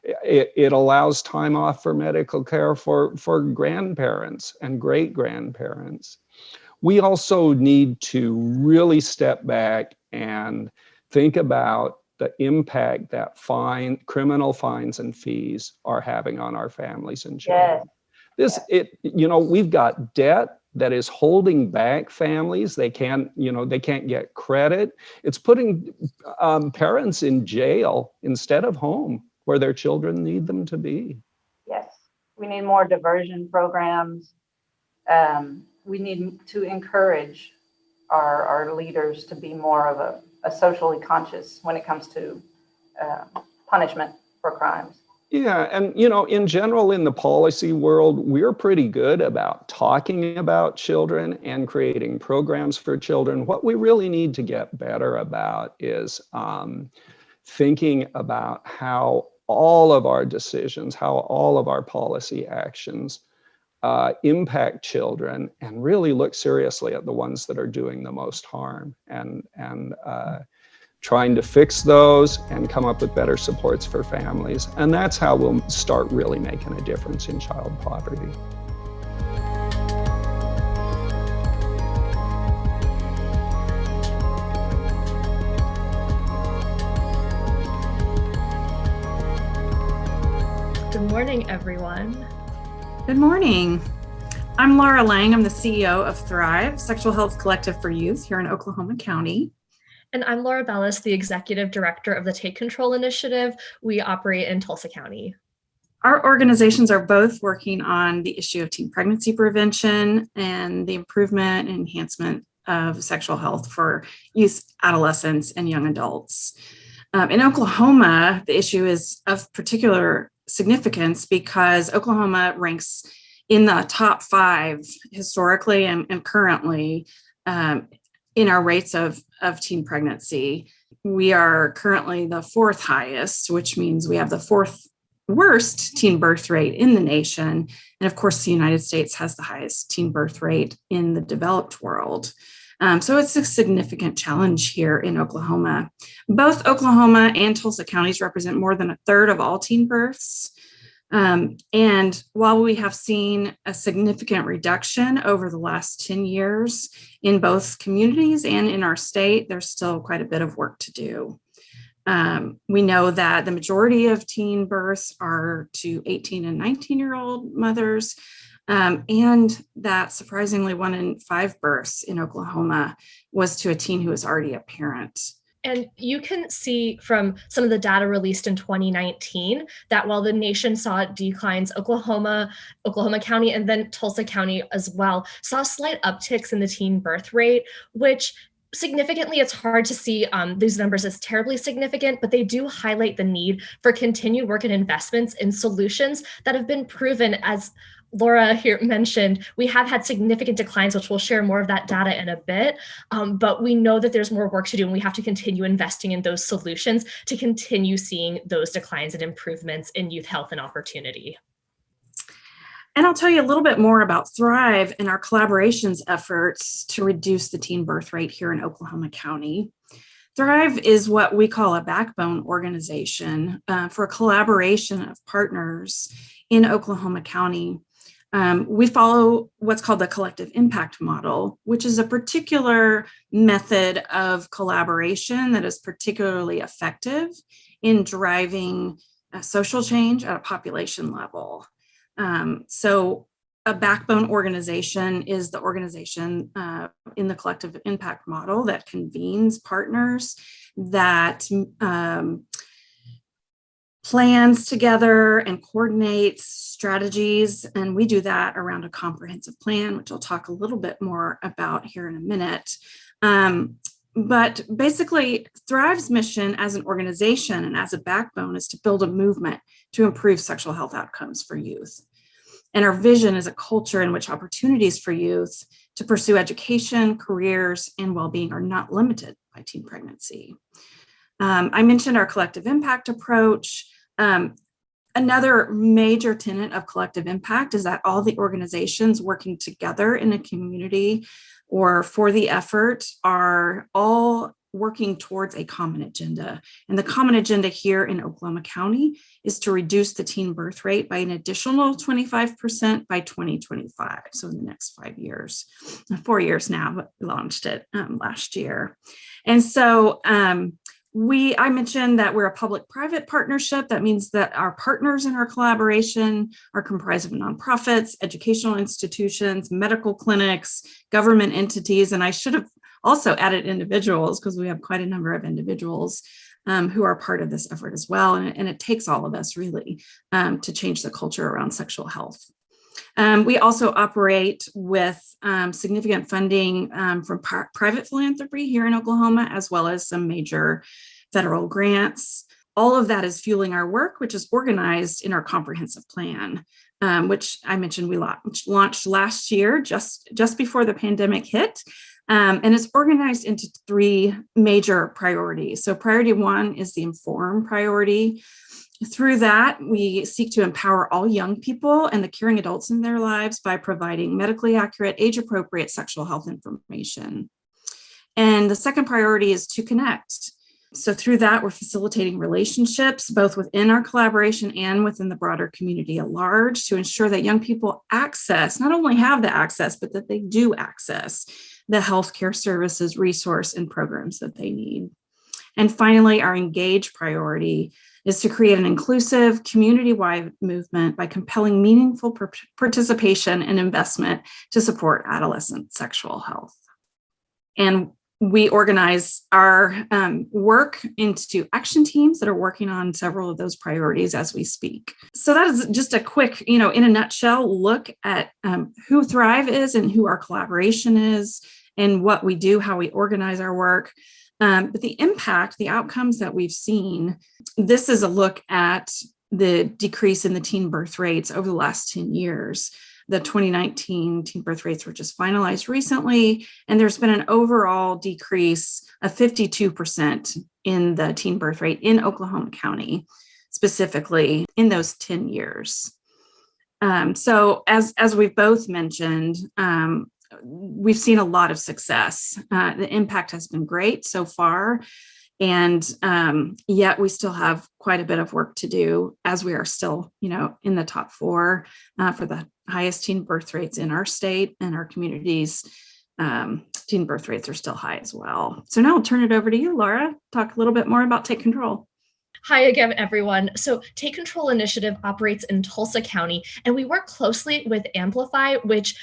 It allows time off for medical care for grandparents and great-grandparents. We also need to really step back and think about the impact that criminal fines and fees are having on our families and children. We've got debt that is holding back families. They can't get credit. It's putting parents in jail instead of home where their children need them to be. Yes, we need more diversion programs. We need to encourage our leaders to be more of a socially conscious when it comes to punishment for crimes. Yeah, and in general, in the policy world, we're pretty good about talking about children and creating programs for children. What we really need to get better about is thinking about how all of our decisions, how all of our policy actions impact children, and really look seriously at the ones that are doing the most harm, and trying to fix those and come up with better supports for families. And that's how we'll start really making a difference in child poverty. Good morning, everyone. Good morning. I'm Laura Lang. I'm the CEO of Thrive, Sexual Health Collective for Youth here in Oklahoma County. And I'm Laura Bellis, the Executive Director of the Take Control Initiative. We operate in Tulsa County. Our organizations are both working on the issue of teen pregnancy prevention and the improvement and enhancement of sexual health for youth, adolescents, and young adults. In Oklahoma, the issue is of particular significance because Oklahoma ranks in the top 5 historically and currently in our rates of teen pregnancy. We are currently the 4th highest, which means we have the 4th worst teen birth rate in the nation. And of course, the United States has the highest teen birth rate in the developed world. So it's a significant challenge here in Oklahoma. Both Oklahoma and Tulsa counties represent more than 1/3 of all teen births. And while we have seen a significant reduction over the last 10 years in both communities and in our state, there's still quite a bit of work to do. We know that the majority of teen births are to 18 and 19-year-old mothers, and that surprisingly 1 in 5 births in Oklahoma was to a teen who was already a parent. And you can see from some of the data released in 2019 that while the nation saw declines, Oklahoma County, and then Tulsa County as well, saw slight upticks in the teen birth rate, which significantly, it's hard to see these numbers as terribly significant, but they do highlight the need for continued work and investments in solutions that have been proven. As Laura here mentioned, we have had significant declines, which we'll share more of that data in a bit, but we know that there's more work to do, and we have to continue investing in those solutions to continue seeing those declines and improvements in youth health and opportunity. And I'll tell you a little bit more about Thrive and our collaborations efforts to reduce the teen birth rate here in Oklahoma County. Thrive is what we call a backbone organization for a collaboration of partners in Oklahoma County. We follow what's called the collective impact model, which is a particular method of collaboration that is particularly effective in driving social change at a population level. So a backbone organization is the organization in the collective impact model that convenes partners, that plans together and coordinates strategies. And we do that around a comprehensive plan, which I'll talk a little bit more about here in a minute. But basically, Thrive's mission as an organization and as a backbone is to build a movement to improve sexual health outcomes for youth. And our vision is a culture in which opportunities for youth to pursue education, careers, and well-being are not limited by teen pregnancy. I mentioned our collective impact approach. Another major tenet of collective impact is that all the organizations working together in a community or for the effort are all working towards a common agenda. And the common agenda here in Oklahoma County is to reduce the teen birth rate by an additional 25% by 2025. So in the next 5 years, 4 years now, but we launched it last year. And so I mentioned that we're a public-private partnership. That means that our partners in our collaboration are comprised of nonprofits, educational institutions, medical clinics, government entities, and I should have also added individuals because we have quite a number of individuals who are part of this effort as well. And it takes all of us really to change the culture around sexual health. We also operate with significant funding from private philanthropy here in Oklahoma, as well as some major federal grants. All of that is fueling our work, which is organized in our comprehensive plan, which I mentioned we launched last year, just before the pandemic hit. And it's organized into 3 major priorities. So priority 1 is the inform priority. Through that, we seek to empower all young people and the caring adults in their lives by providing medically accurate, age-appropriate sexual health information. And the second priority is to connect. So through that, we're facilitating relationships, both within our collaboration and within the broader community at large, to ensure that young people not only have the access, but that they do access the healthcare services, resource, and programs that they need. And finally, our engage priority is to create an inclusive, community-wide movement by compelling meaningful participation and investment to support adolescent sexual health. And we organize our work into action teams that are working on several of those priorities as we speak. So that is just a quick, in a nutshell, look at who Thrive is and who our collaboration is and what we do, how we organize our work. But the impact, the outcomes that we've seen, this is a look at the decrease in the teen birth rates over the last 10 years. The 2019 teen birth rates were just finalized recently, and there's been an overall decrease of 52% in the teen birth rate in Oklahoma County, specifically in those 10 years. So as we've both mentioned, we've seen a lot of success. The impact has been great so far. And yet we still have quite a bit of work to do, as we are still, in the top 4 for the highest teen birth rates in our state and our communities. Teen birth rates are still high as well. So now I'll turn it over to you, Laura. Talk a little bit more about Take Control. Hi again, everyone. So Take Control Initiative operates in Tulsa County, and we work closely with Amplify, which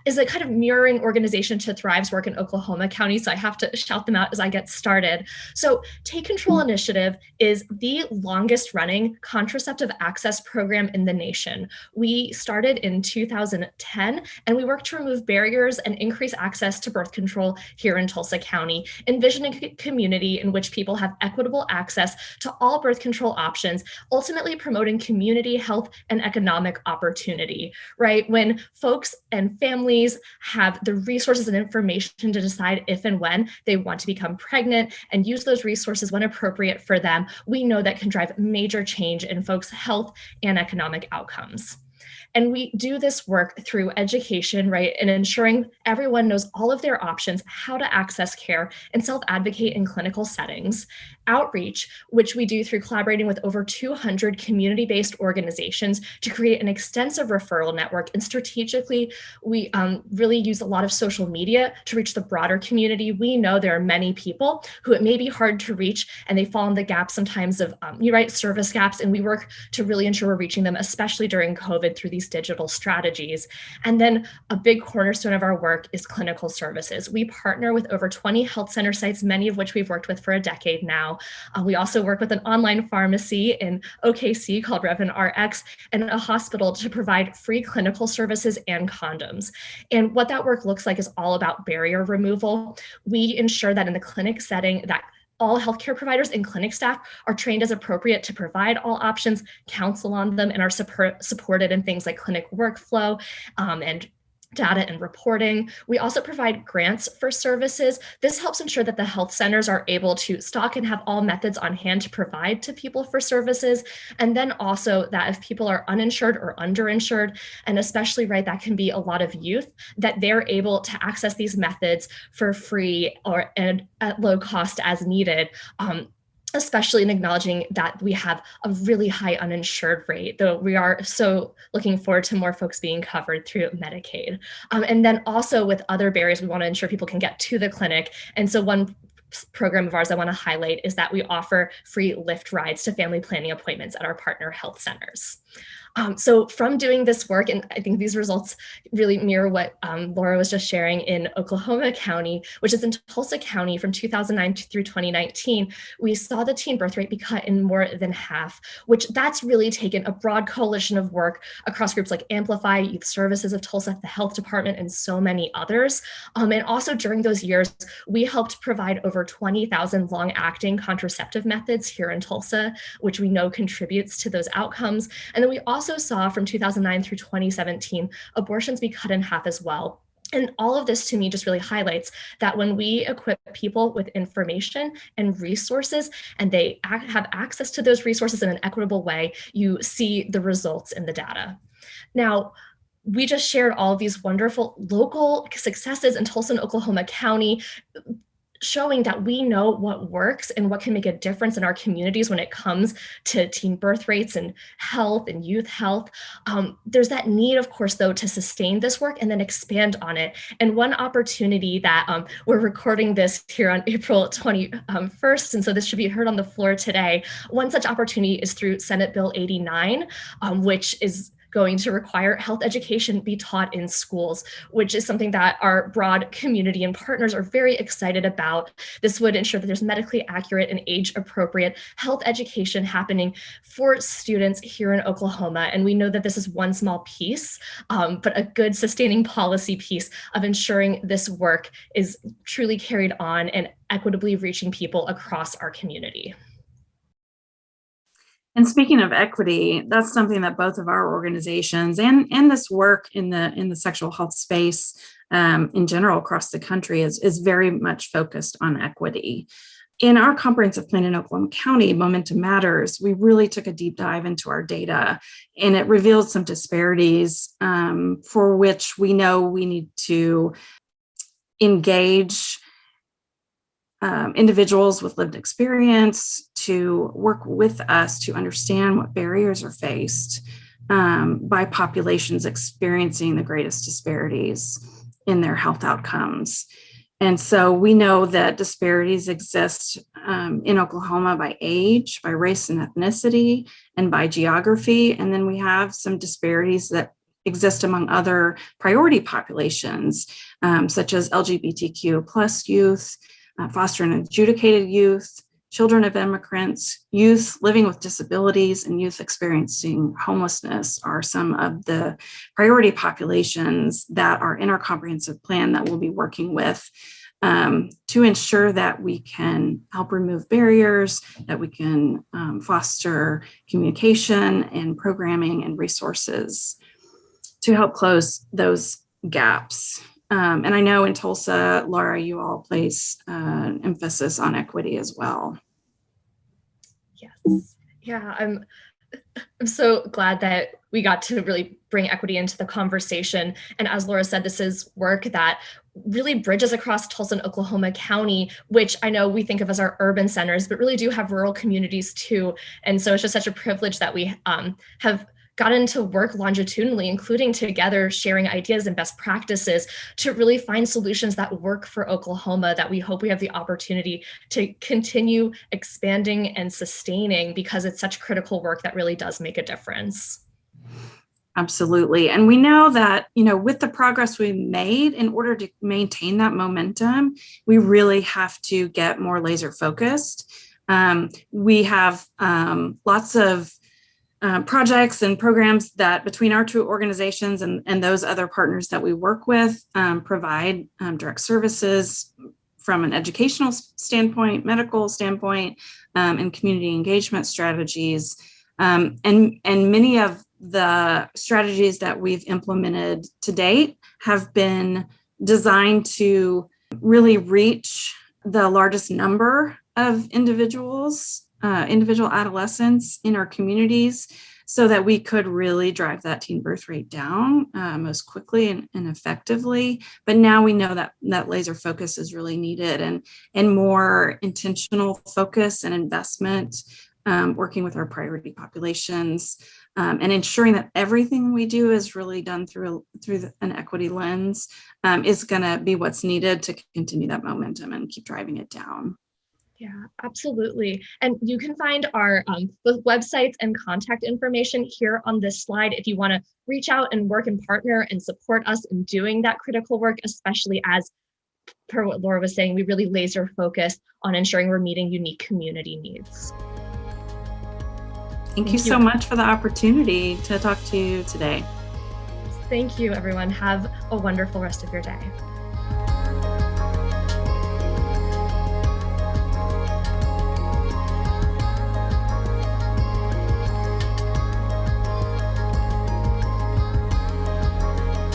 is a kind of mirroring organization to Thrive's work in Oklahoma County. So I have to shout them out as I get started. So Take Control Initiative is the longest running contraceptive access program in the nation. We started in 2010, and we work to remove barriers and increase access to birth control here in Tulsa County, envisioning a community in which people have equitable access to all birth control options, ultimately promoting community health and economic opportunity, right? When folks and families have the resources and information to decide if and when they want to become pregnant and use those resources when appropriate for them, we know that can drive major change in folks' health and economic outcomes. And we do this work through education, right? And ensuring everyone knows all of their options, how to access care, and self-advocate in clinical settings. Outreach, which we do through collaborating with over 200 community-based organizations to create an extensive referral network. And strategically, we really use a lot of social media to reach the broader community. We know there are many people who it may be hard to reach, and they fall in the gap sometimes of service gaps. And we work to really ensure we're reaching them, especially during COVID, through these digital strategies. And then a big cornerstone of our work is clinical services. We partner with over 20 health center sites, many of which we've worked with for a decade now. We also work with an online pharmacy in OKC called Revan RX and a hospital to provide free clinical services and condoms. And what that work looks like is all about barrier removal. We ensure that in the clinic setting that all healthcare providers and clinic staff are trained as appropriate to provide all options, counsel on them, and are supported in things like clinic workflow and data and reporting. We also provide grants for services. This helps ensure that the health centers are able to stock and have all methods on hand to provide to people for services. And then also that if people are uninsured or underinsured, and especially, right, that can be a lot of youth, that they're able to access these methods for free and at low cost as needed. Especially in acknowledging that we have a really high uninsured rate, though we are so looking forward to more folks being covered through Medicaid. And then also with other barriers, we want to ensure people can get to the clinic. And so one program of ours I want to highlight is that we offer free Lyft rides to family planning appointments at our partner health centers. So from doing this work, and I think these results really mirror what Laura was just sharing in Oklahoma County, which is in Tulsa County from 2009 through 2019, we saw the teen birth rate be cut in more than half, which that's really taken a broad coalition of work across groups like Amplify, Youth Services of Tulsa, the Health Department, and so many others. And also during those years, we helped provide over 20,000 long-acting contraceptive methods here in Tulsa, which we know contributes to those outcomes. And then we also saw from 2009 through 2017, abortions be cut in half as well. And all of this to me just really highlights that when we equip people with information and resources, and they have access to those resources in an equitable way, you see the results in the data. Now, we just shared all of these wonderful local successes in Tulsa and Oklahoma County, showing that we know what works and what can make a difference in our communities when it comes to teen birth rates and health and youth health. There's that need, of course, though, to sustain this work and then expand on it. And one opportunity that we're recording this here on April 21st, and so this should be heard on the floor today. One such opportunity is through Senate Bill 89, which is going to require health education be taught in schools, which is something that our broad community and partners are very excited about. This would ensure that there's medically accurate and age-appropriate health education happening for students here in Oklahoma. And we know that this is one small piece, but a good sustaining policy piece of ensuring this work is truly carried on and equitably reaching people across our community. And speaking of equity, that's something that both of our organizations and this work in the sexual health space in general across the country is very much focused on equity. In our comprehensive plan in Oklahoma County, Momentum Matters, we really took a deep dive into our data, and it revealed some disparities for which we know we need to engage individuals with lived experience to work with us to understand what barriers are faced by populations experiencing the greatest disparities in their health outcomes. And so we know that disparities exist in Oklahoma by age, by race and ethnicity, and by geography. And then we have some disparities that exist among other priority populations, such as LGBTQ plus youth, foster and adjudicated youth, children of immigrants, youth living with disabilities, and youth experiencing homelessness are some of the priority populations that are in our comprehensive plan that we'll be working with to ensure that we can help remove barriers, that we can foster communication and programming and resources to help close those gaps. And I know in Tulsa, Laura, you all place emphasis on equity as well. Yes. Yeah, I'm so glad that we got to really bring equity into the conversation. And as Laura said, this is work that really bridges across Tulsa and Oklahoma County, which I know we think of as our urban centers, but really do have rural communities too. And so it's just such a privilege that we have gotten to work longitudinally, including together, sharing ideas and best practices to really find solutions that work for Oklahoma that we hope we have the opportunity to continue expanding and sustaining, because it's such critical work that really does make a difference. Absolutely. And we know that, with the progress we made, in order to maintain that momentum, we really have to get more laser focused. We have lots of projects and programs that between our two organizations and those other partners that we work with provide direct services from an educational standpoint, medical standpoint, and community engagement strategies. And many of the strategies that we've implemented to date have been designed to really reach the largest number of individual adolescents in our communities so that we could really drive that teen birth rate down most quickly and effectively. But now we know that laser focus is really needed and more intentional focus and investment, working with our priority populations and ensuring that everything we do is really done through an equity lens is going to be what's needed to continue that momentum and keep driving it down. Yeah, absolutely. And you can find our both websites and contact information here on this slide if you want to reach out and work and partner and support us in doing that critical work, especially as, per what Laura was saying, we really laser focus on ensuring we're meeting unique community needs. Thank you so much for the opportunity to talk to you today. Thank you, everyone. Have a wonderful rest of your day.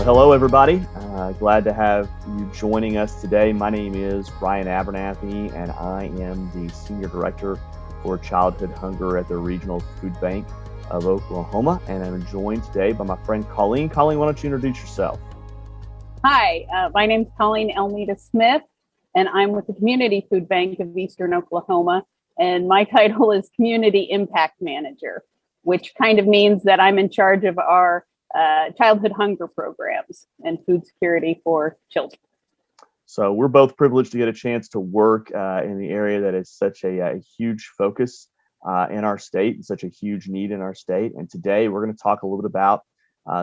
Hello, everybody. Glad to have you joining us today. My name is Ryan Abernath, and I am the Senior Director for Childhood Hunger at the Regional Food Bank of Oklahoma, and I'm joined today by my friend Colleen. Colleen, why don't you introduce yourself? Hi, my name is Colleen Almeida Smith, and I'm with the Community Food Bank of Eastern Oklahoma, and my title is Community Impact Manager, which kind of means that I'm in charge of our childhood hunger programs and food security for children. So we're both privileged to get a chance to work in the area that is such a huge focus in our state and such a huge need in our state. And today we're going to talk a little bit about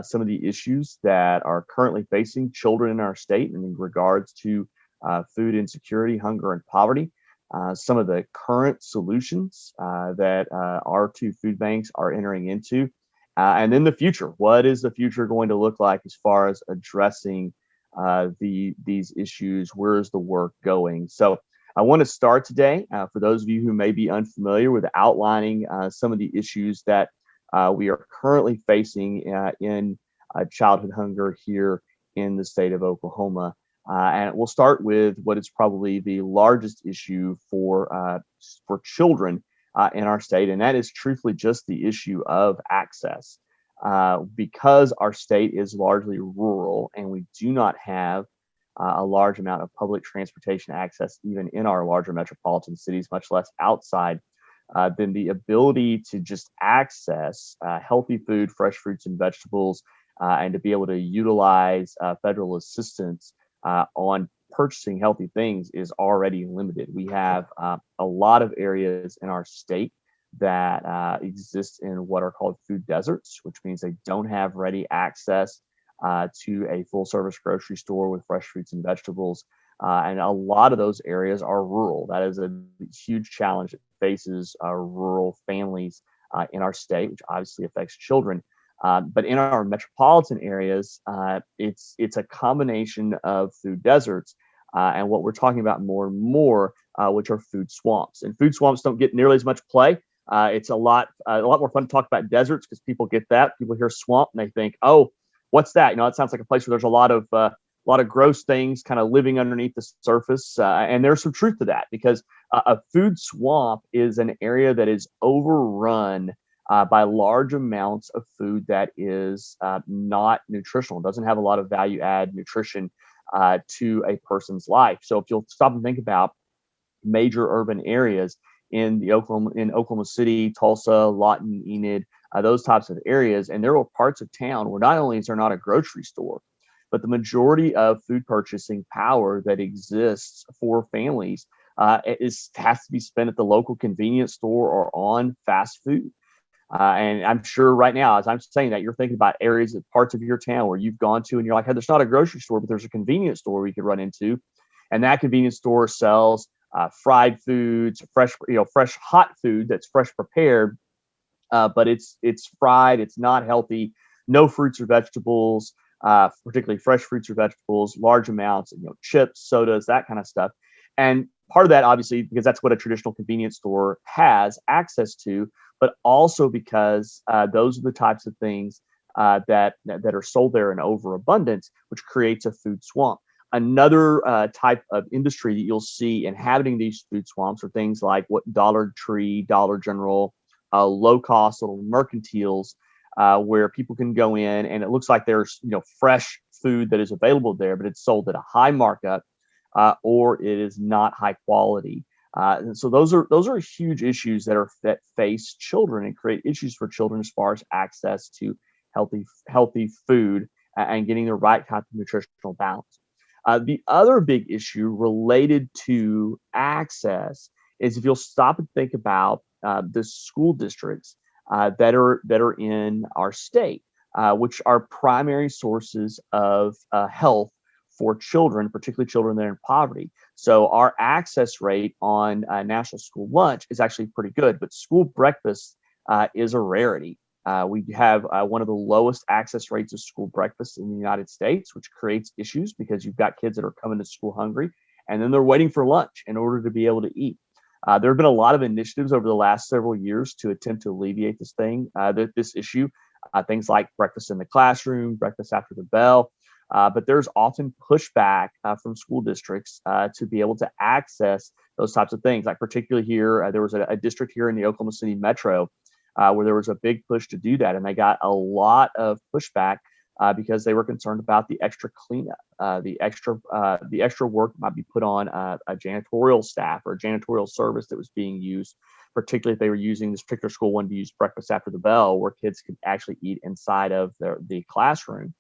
some of the issues that are currently facing children in our state in regards to food insecurity, hunger, and poverty. Some of the current solutions that our two food banks are entering into. And then the future. What is the future going to look like as far as addressing these issues? Where is the work going? So I want to start today, for those of you who may be unfamiliar, with outlining some of the issues that we are currently facing in childhood hunger here in the state of Oklahoma. And we'll start with what is probably the largest issue for children in our state, and that is truthfully just the issue of access. Because our state is largely rural and we do not have a large amount of public transportation access, even in our larger metropolitan cities, much less outside, then the ability to just access healthy food, fresh fruits and vegetables, and to be able to utilize federal assistance on purchasing healthy things is already limited. We have a lot of areas in our state that exist in what are called food deserts, which means they don't have ready access to a full service grocery store with fresh fruits and vegetables. And a lot of those areas are rural. That is a huge challenge that faces rural families in our state, which obviously affects children. But in our metropolitan areas, it's a combination of food deserts and what we're talking about more and more, which are food swamps. And food swamps don't get nearly as much play. It's a lot more fun to talk about deserts because people get that. People hear swamp and they think, oh, what's that? It sounds like a place where there's a lot of gross things kind of living underneath the surface. And there's some truth to that because a food swamp is an area that is overrun by large amounts of food that is not nutritional, doesn't have a lot of value add nutrition to a person's life. So if you'll stop and think about major urban areas in Oklahoma City, Tulsa, Lawton, Enid, those types of areas, and there are parts of town where not only is there not a grocery store, but the majority of food purchasing power that exists for families has to be spent at the local convenience store or on fast food. And I'm sure right now, as I'm saying that, you're thinking about areas, parts of your town where you've gone to and you're like, hey, there's not a grocery store, but there's a convenience store we could run into. And that convenience store sells fried foods, fresh hot food that's fresh prepared, but it's fried, it's not healthy, no fruits or vegetables, particularly fresh fruits or vegetables, large amounts, chips, sodas, that kind of stuff. And part of that, obviously, because that's what a traditional convenience store has access to, but also because those are the types of things that are sold there in overabundance, which creates a food swamp. Another type of industry that you'll see inhabiting these food swamps are things like what Dollar Tree, Dollar General, low-cost little mercantiles, where people can go in and it looks like there's fresh food that is available there, but it's sold at a high markup or it is not high quality. And so those are huge issues that face children and create issues for children as far as access to healthy food and getting the right type of nutritional balance. The other big issue related to access is if you'll stop and think about the school districts that are in our state, which are primary sources of health for children, particularly children that are in poverty. So our access rate on National School Lunch is actually pretty good, but school breakfast is a rarity. We have one of the lowest access rates of school breakfast in the United States, which creates issues because you've got kids that are coming to school hungry, and then they're waiting for lunch in order to be able to eat. There have been a lot of initiatives over the last several years to attempt to alleviate this issue. Things like breakfast in the classroom, breakfast after the bell. But there's often pushback from school districts to be able to access those types of things. Like particularly here, there was a district here in the Oklahoma City metro where there was a big push to do that. And they got a lot of pushback because they were concerned about the extra cleanup, the extra work might be put on a janitorial staff or a janitorial service that was being used, particularly if they were using this particular school wanted to use breakfast after the bell where kids could actually eat inside of the classroom.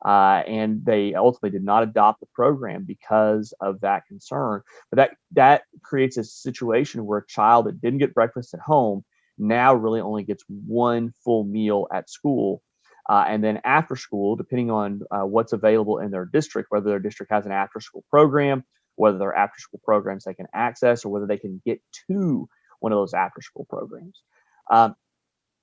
And they ultimately did not adopt the program because of that concern. But that creates a situation where a child that didn't get breakfast at home now really only gets one full meal at school. And then after school, depending on what's available in their district, whether their district has an after school program, whether there are after school programs they can access, or whether they can get to one of those after school programs.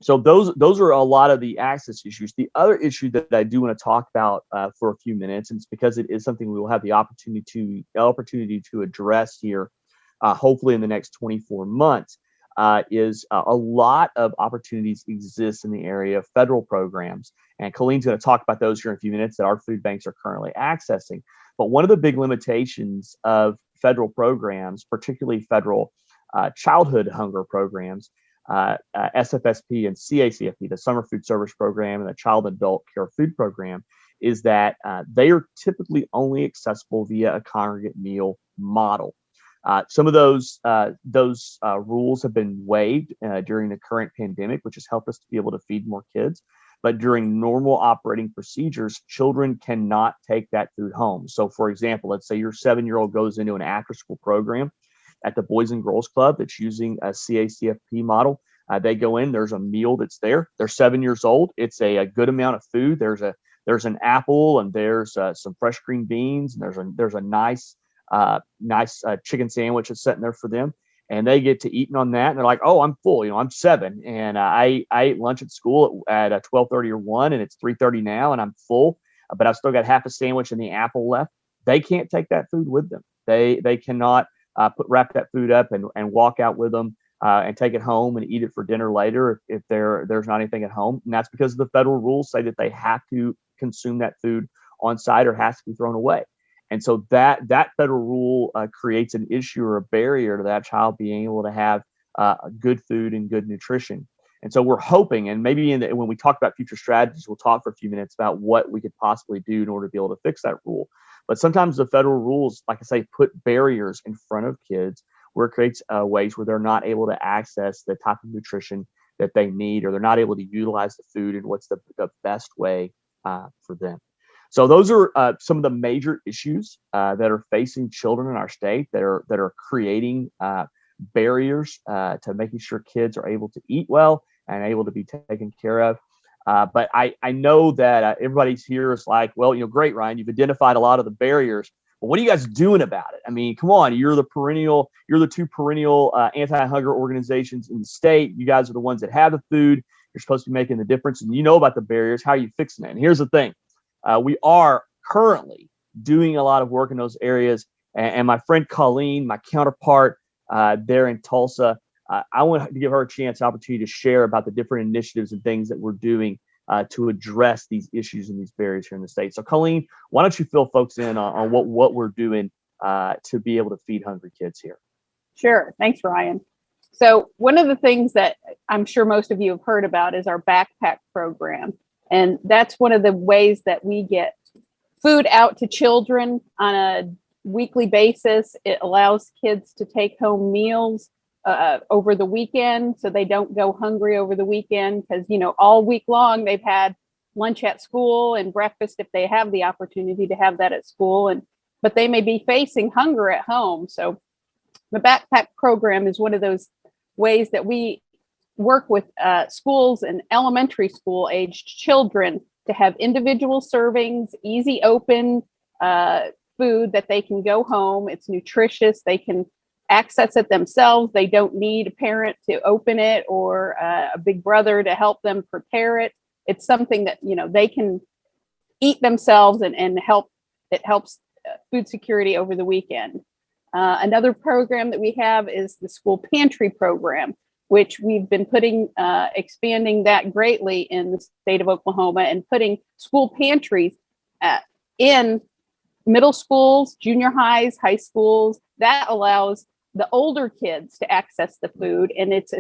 So those are a lot of the access issues. The other issue that I do want to talk about for a few minutes, and it's because it is something we will have the opportunity to address here, hopefully in the next 24 months, is a lot of opportunities exist in the area of federal programs. And Colleen's going to talk about those here in a few minutes that our food banks are currently accessing. But one of the big limitations of federal programs, particularly federal childhood hunger programs, SFSP and CACFP, the Summer Food Service Program and the Child and Adult Care Food Program, is that they are typically only accessible via a congregate meal model. Some of those rules have been waived during the current pandemic, which has helped us to be able to feed more kids. But during normal operating procedures, children cannot take that food home. So, for example, let's say your 7-year-old goes into an after-school program at the Boys and Girls Club that's using a CACFP model. They go in, there's a meal that's there. They're 7 years old. It's a good amount of food. There's an apple, and there's some fresh green beans, and there's a nice chicken sandwich that's sitting there for them. And they get to eating on that, and they're like, "Oh, I'm full. I'm 7, and I ate lunch at school at 12:30 or 1, and it's 3:30 now, and I'm full. But I've still got half a sandwich and the apple left." They can't take that food with them. They cannot wrap that food up and walk out with them and take it home and eat it for dinner later if there's not anything at home. And that's because the federal rules say that they have to consume that food on site or has to be thrown away. And so that federal rule creates an issue or a barrier to that child being able to have good food and good nutrition. And so we're hoping, and maybe when we talk about future strategies, we'll talk for a few minutes about what we could possibly do in order to be able to fix that rule. But sometimes the federal rules, like I say, put barriers in front of kids where it creates ways where they're not able to access the type of nutrition that they need, or they're not able to utilize the food in what's the best way for them. So those are some of the major issues that are facing children in our state that are creating barriers to making sure kids are able to eat well and able to be taken care of. But I know that everybody's here is like, well, great, Ryan, you've identified a lot of the barriers, but what are you guys doing about it? I mean, come on, you're the two perennial anti-hunger organizations in the state. You guys are the ones that have the food. You're supposed to be making the difference, and you know about the barriers. How are you fixing it? And here's the thing. We are currently doing a lot of work in those areas. And my friend Colleen, my counterpart there in Tulsa, I want to give her a opportunity to share about the different initiatives and things that we're doing to address these issues and these barriers here in the state. So Colleen, why don't you fill folks in on what we're doing to be able to feed hungry kids here? Sure. Thanks, Ryan. So one of the things that I'm sure most of you have heard about is our backpack program. And that's one of the ways that we get food out to children on a weekly basis. It allows kids to take home meals over the weekend, so they don't go hungry over the weekend, because all week long they've had lunch at school and breakfast if they have the opportunity to have that at school, but they may be facing hunger at home. So the backpack program is one of those ways that we work with schools and elementary school aged children to have individual servings, easy open food that they can go home. It's nutritious. They can access it themselves. They don't need a parent to open it or a big brother to help them prepare it. It's something that they can eat themselves and help. It helps food security over the weekend. Another program that we have is the school pantry program, which we've been expanding that greatly in the state of Oklahoma, and putting school pantries in middle schools, junior highs, high schools. That allows the older kids to access the food, and it's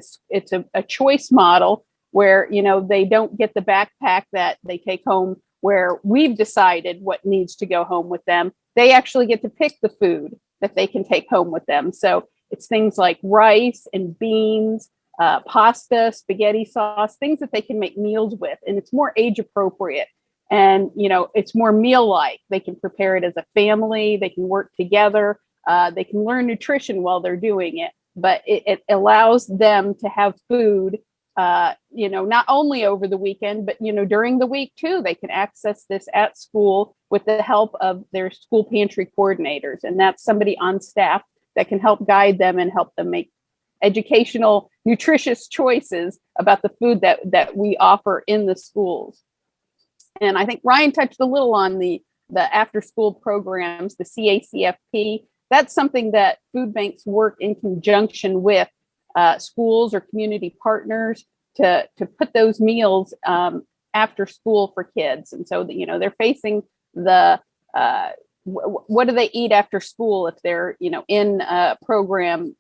a choice model where they don't get the backpack that they take home, where we've decided what needs to go home with them. They actually get to pick the food that they can take home with them. So it's things like rice and beans, pasta, spaghetti sauce, things that they can make meals with, and it's more age appropriate. And it's more meal-like. They can prepare it as a family. They can work together. They can learn nutrition while they're doing it. But it allows them to have food, not only over the weekend, but during the week too. They can access this at school with the help of their school pantry coordinators, and that's somebody on staff that can help guide them and help them make educational, nutritious choices about the food that we offer in the schools. And I think Ryan touched a little on the after school programs, the CACFP. That's something that food banks work in conjunction with schools or community partners to put those meals after school for kids. And so they're facing the what do they eat after school if they're in a program,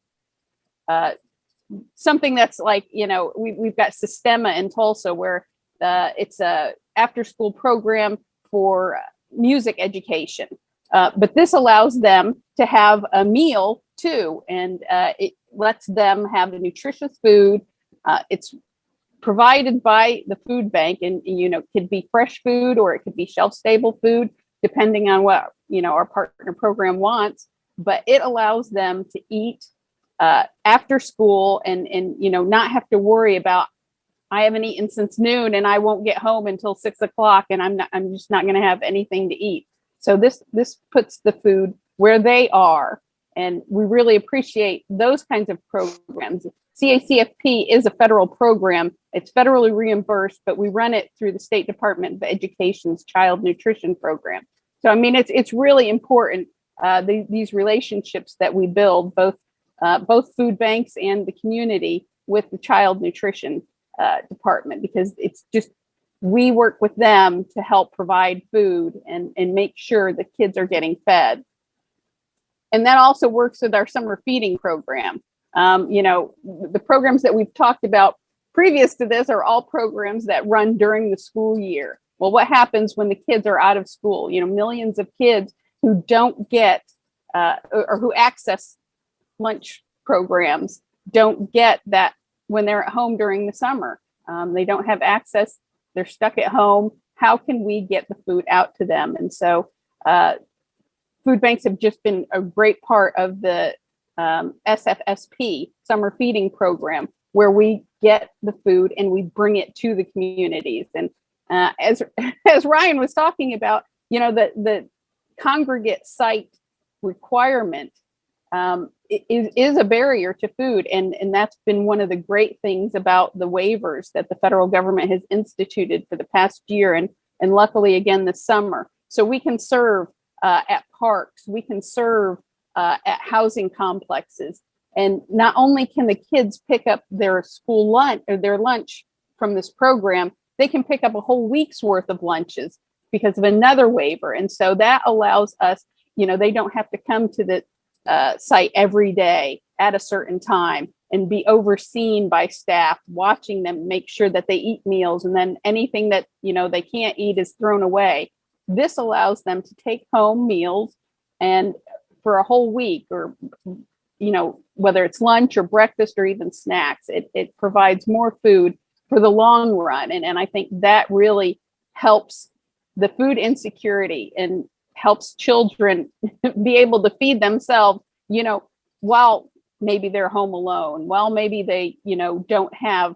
something that's like we've got Sistema in Tulsa, where it's a after school program for music education. But this allows them to have a meal too, and it lets them have a nutritious food. It's provided by the food bank, and it could be fresh food or it could be shelf-stable food, depending on what our partner program wants. But it allows them to eat after school and not have to worry about, I haven't eaten since noon and I won't get home until 6 o'clock and I'm just not going to have anything to eat. So this puts the food where they are, and we really appreciate those kinds of programs. CACFP is a federal program. It's federally reimbursed, but we run it through the State Department of Education's Child Nutrition Program. So, I mean, it's really important, these relationships that we build, both food banks and the community with the Child Nutrition Department, because it's just, we work with them to help provide food and make sure the kids are getting fed. And that also works with our summer feeding program. The programs that we've talked about previous to this are all programs that run during the school year. Well, what happens when the kids are out of school? Millions of kids who don't get or who access lunch programs don't get that when they're at home during the summer. They don't have access. They're stuck at home. How can we get the food out to them? And so food banks have just been a great part of the SFSP, Summer Feeding Program, where we get the food and we bring it to the communities. And as Ryan was talking about, the congregate site requirement is a barrier to food. And that's been one of the great things about the waivers that the federal government has instituted for the past year, and luckily again this summer. So we can serve at parks, we can serve at housing complexes. And not only can the kids pick up their school lunch or their lunch from this program, they can pick up a whole week's worth of lunches because of another waiver. And so that allows us, they don't have to come to the site every day at a certain time and be overseen by staff watching them make sure that they eat meals, and then anything that they can't eat is thrown away. This allows them to take home meals and for a whole week, or whether it's lunch or breakfast or even snacks, it provides more food for the long run. And I think that really helps the food insecurity and helps children be able to feed themselves, while maybe they're home alone, while maybe they, don't have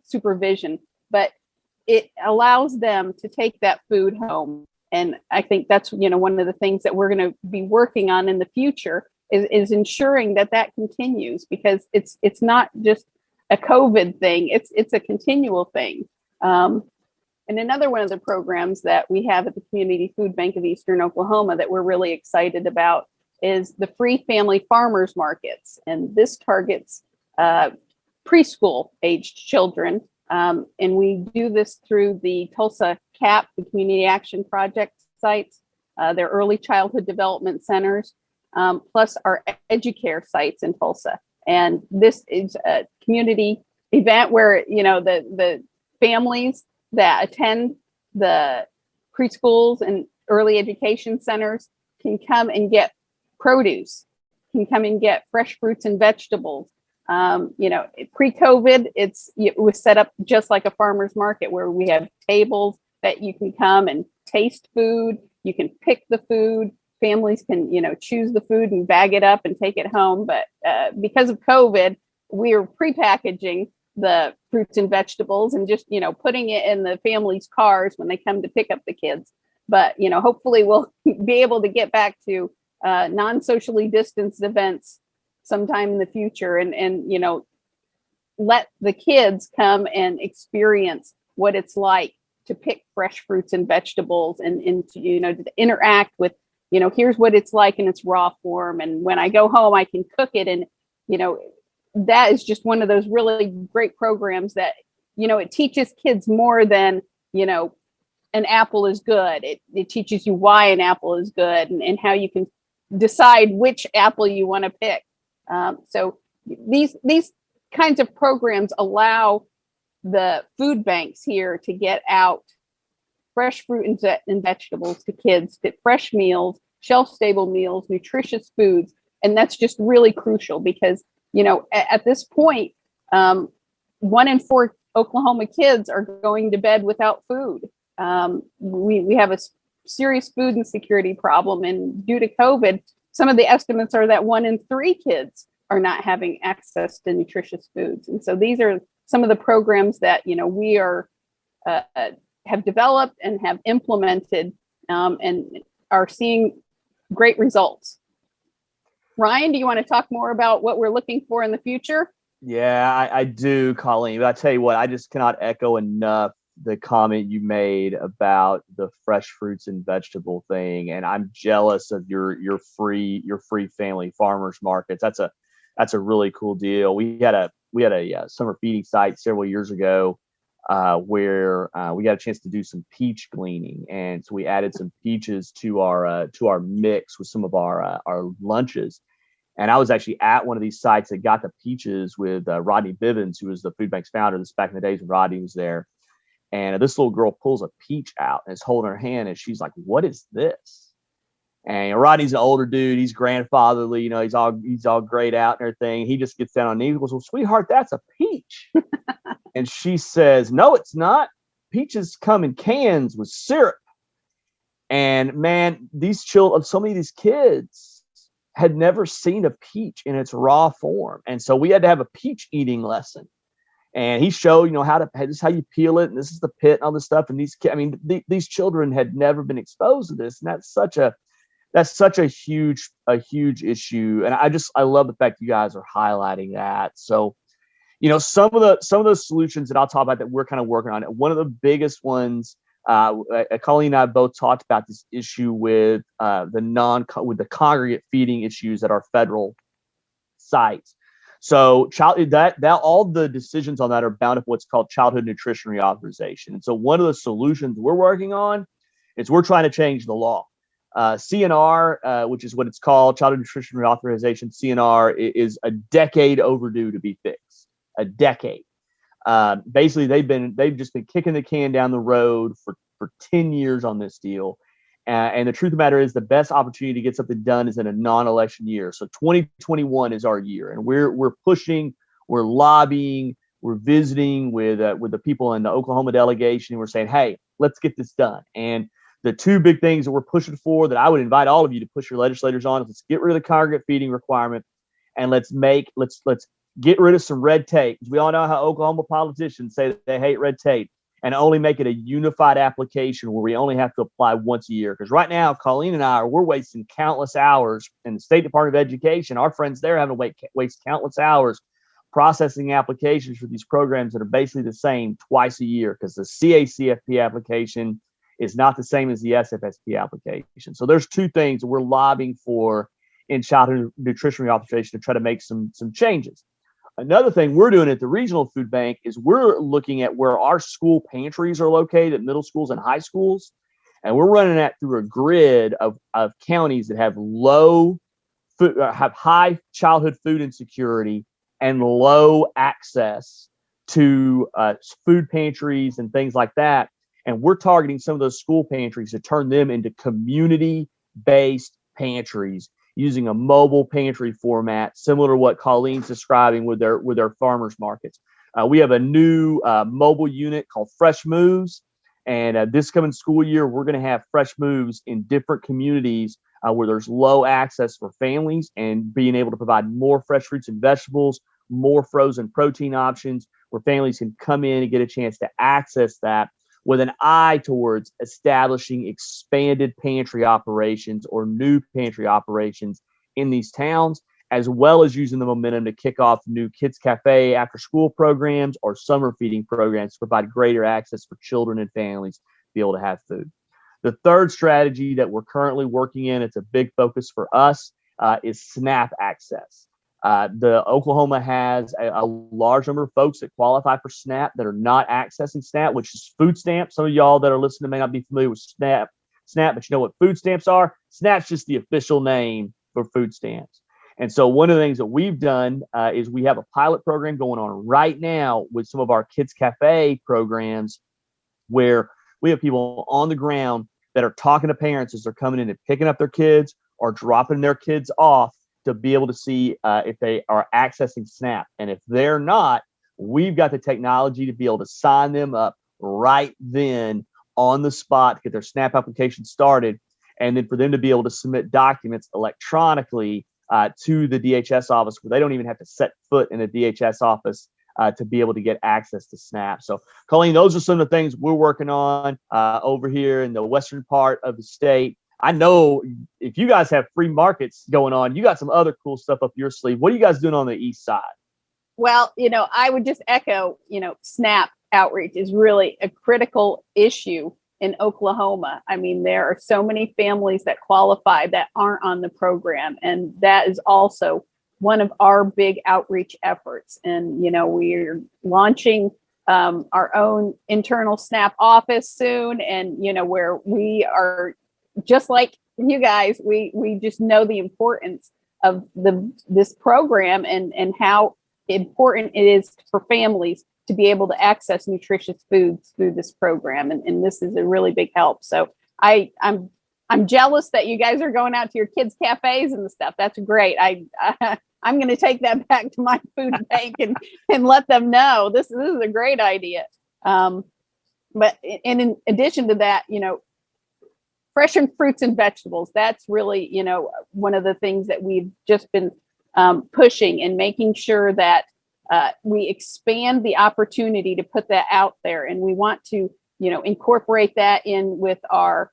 supervision, but it allows them to take that food home. And I think that's, one of the things that we're going to be working on in the future is ensuring that continues, because it's not just a COVID thing, it's a continual thing. And another one of the programs that we have at the Community Food Bank of Eastern Oklahoma that we're really excited about is the free family farmers markets. And this targets preschool aged children. And we do this through the Tulsa CAP, the Community Action Project sites, their early childhood development centers, plus our EduCare sites in Tulsa. And this is a community event where, the families that attend the preschools and early education centers can come and get produce, can come and get fresh fruits and vegetables. Pre-COVID, it was set up just like a farmer's market where we have tables that you can come and taste food. You can pick the food. Families can, choose the food and bag it up and take it home. But because of COVID, we are pre-packaging the fruits and vegetables and just, putting it in the family's cars when they come to pick up the kids. But, hopefully we'll be able to get back to non-socially distanced events sometime in the future and let the kids come and experience what it's like to pick fresh fruits and vegetables and to interact with, here's what it's like in its raw form. And when I go home, I can cook it. And, that is just one of those really great programs that, it teaches kids more than, an apple is good. It teaches you why an apple is good and how you can decide which apple you want to pick. So these kinds of programs allow the food banks here to get out fresh fruit and vegetables to kids, fit fresh meals, shelf-stable meals, nutritious foods. And that's just really crucial because, at this point, 1 in 4 Oklahoma kids are going to bed without food. We have a serious food insecurity problem. And due to COVID, some of the estimates are that 1 in 3 kids are not having access to nutritious foods. And so these are some of the programs that, we are have developed and have implemented and are seeing great results. Ryan, do you want to talk more about what we're looking for in the future? Yeah, I do, Colleen. But I tell you what, I just cannot echo enough the comment you made about the fresh fruits and vegetable thing. And I'm jealous of your free family farmers markets. That's a really cool deal. We had a summer feeding site several years ago where we got a chance to do some peach gleaning, and so we added some peaches to our mix with some of our lunches. And I was actually at one of these sites that got the peaches with Rodney Bivens, who was the food bank's founder. This back in the days when Rodney was there. And this little girl pulls a peach out and is holding her hand, and she's like, "What is this?" And Rodney's an older dude. He's grandfatherly, he's all grayed out and everything. He just gets down on knees and goes, "Well, sweetheart, that's a peach." And she says, "No, it's not. Peaches come in cans with syrup." And man, so many of these kids had never seen a peach in its raw form. And so we had to have a peach eating lesson. And he showed, this is how you peel it, and this is the pit and all this stuff. And these children had never been exposed to this. And that's such a huge issue. And I love the fact you guys are highlighting that. So, some of those solutions that I'll talk about that we're kind of working on. One of the biggest ones, Colleen and I both talked about this issue with the congregate feeding issues at our federal sites. So all the decisions on that are bound up what's called childhood nutrition reauthorization. And so one of the solutions we're working on is we're trying to change the law. CNR, which is what it's called, childhood nutrition reauthorization, CNR is a decade overdue to be fixed. A decade. Basically, they've just been kicking the can down the road for 10 years on this deal. And the truth of the matter is the best opportunity to get something done is in a non-election year. So 2021 is our year, and we're pushing, we're lobbying, we're visiting with the people in the Oklahoma delegation. And we're saying, hey, let's get this done. And the two big things that we're pushing for that I would invite all of you to push your legislators on is let's get rid of the congregate feeding requirement, and let's get rid of some red tape. We all know how Oklahoma politicians say that they hate red tape, and only make it a unified application where we only have to apply once a year. Because right now, Colleen and we're wasting countless hours in the State Department of Education. Our friends there having to waste countless hours processing applications for these programs that are basically the same twice a year, because the CACFP application is not the same as the SFSP application. So there's two things that we're lobbying for in childhood nutrition reauthorization to try to make some changes. Another thing we're doing at the regional food bank is we're looking at where our school pantries are located at middle schools and high schools. And we're running that through a grid of counties that have have high childhood food insecurity and low access to food pantries and things like that. And we're targeting some of those school pantries to turn them into community-based pantries using a mobile pantry format, similar to what Colleen's describing with their farmers markets. We have a new mobile unit called Fresh Moves. And this coming school year, we're going to have Fresh Moves in different communities where there's low access for families, and being able to provide more fresh fruits and vegetables, more frozen protein options where families can come in and get a chance to access that, with an eye towards establishing expanded pantry operations or new pantry operations in these towns, as well as using the momentum to kick off new kids cafe after school programs or summer feeding programs to provide greater access for children and families to be able to have food. The third strategy that we're currently working in, it's a big focus for us, is SNAP access. The Oklahoma has a large number of folks that qualify for SNAP that are not accessing SNAP, which is food stamps. Some of y'all that are listening may not be familiar with SNAP, but you know what food stamps are? SNAP's just the official name for food stamps. And so one of the things that we've done is we have a pilot program going on right now with some of our Kids Cafe programs, where We have people on the ground that are talking to parents as they're coming in and picking up their kids or dropping their kids off to be able to see if they are accessing SNAP. And if they're not, we've got the technology to be able to sign them up right then on the spot to get their SNAP application started. And then for them to be able to submit documents electronically to the DHS office, where they don't even have to set foot in a DHS office to be able to get access to SNAP. So, Colleen, those are some of the things we're working on over here in the western part of the state. I know if you guys have free markets going on, you got some other cool stuff up your sleeve. What are you guys doing on the east side? Well, I would just echo, SNAP outreach is really a critical issue in Oklahoma. I mean, there are so many families that qualify that aren't on the program. And that is also one of our big outreach efforts. And, we're launching our own internal SNAP office soon. And, where we are just like you guys, we just know the importance of this program and how important it is for families to be able to access nutritious foods through this program. And this is a really big help. So I'm jealous that you guys are going out to your kids' cafes and stuff. That's great. I'm going to take that back to my food bank and let them know this is a great idea. But in addition to that, fresh and fruits and vegetables, that's really, one of the things that we've just been pushing and making sure that we expand the opportunity to put that out there. And we want to, incorporate that in with our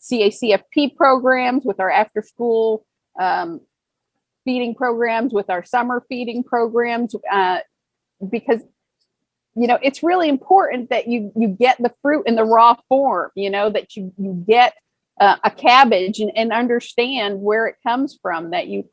CACFP programs, with our after school feeding programs, with our summer feeding programs, because, it's really important that you get the fruit in the raw form, that you get a cabbage and understand where it comes from, that you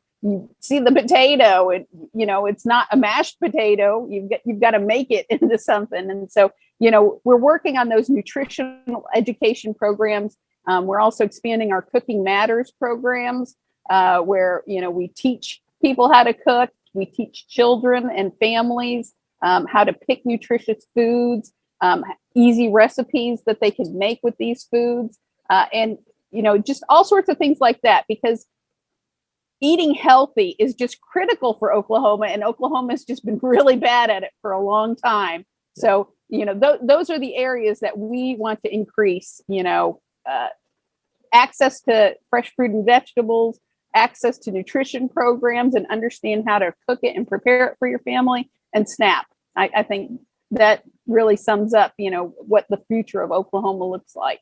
see the potato, and it's not a mashed potato. You've got to make it into something. And so, we're working on those nutritional education programs. We're also expanding our Cooking Matters programs, where we teach people how to cook. We teach children and families how to pick nutritious foods, easy recipes that they can make with these foods, and just all sorts of things like that, because eating healthy is just critical for Oklahoma, and Oklahoma has just been really bad at it for a long time. So, those are the areas that we want to increase, access to fresh fruit and vegetables, access to nutrition programs, and understand how to cook it and prepare it for your family, and SNAP. I think that really sums up, what the future of Oklahoma looks like.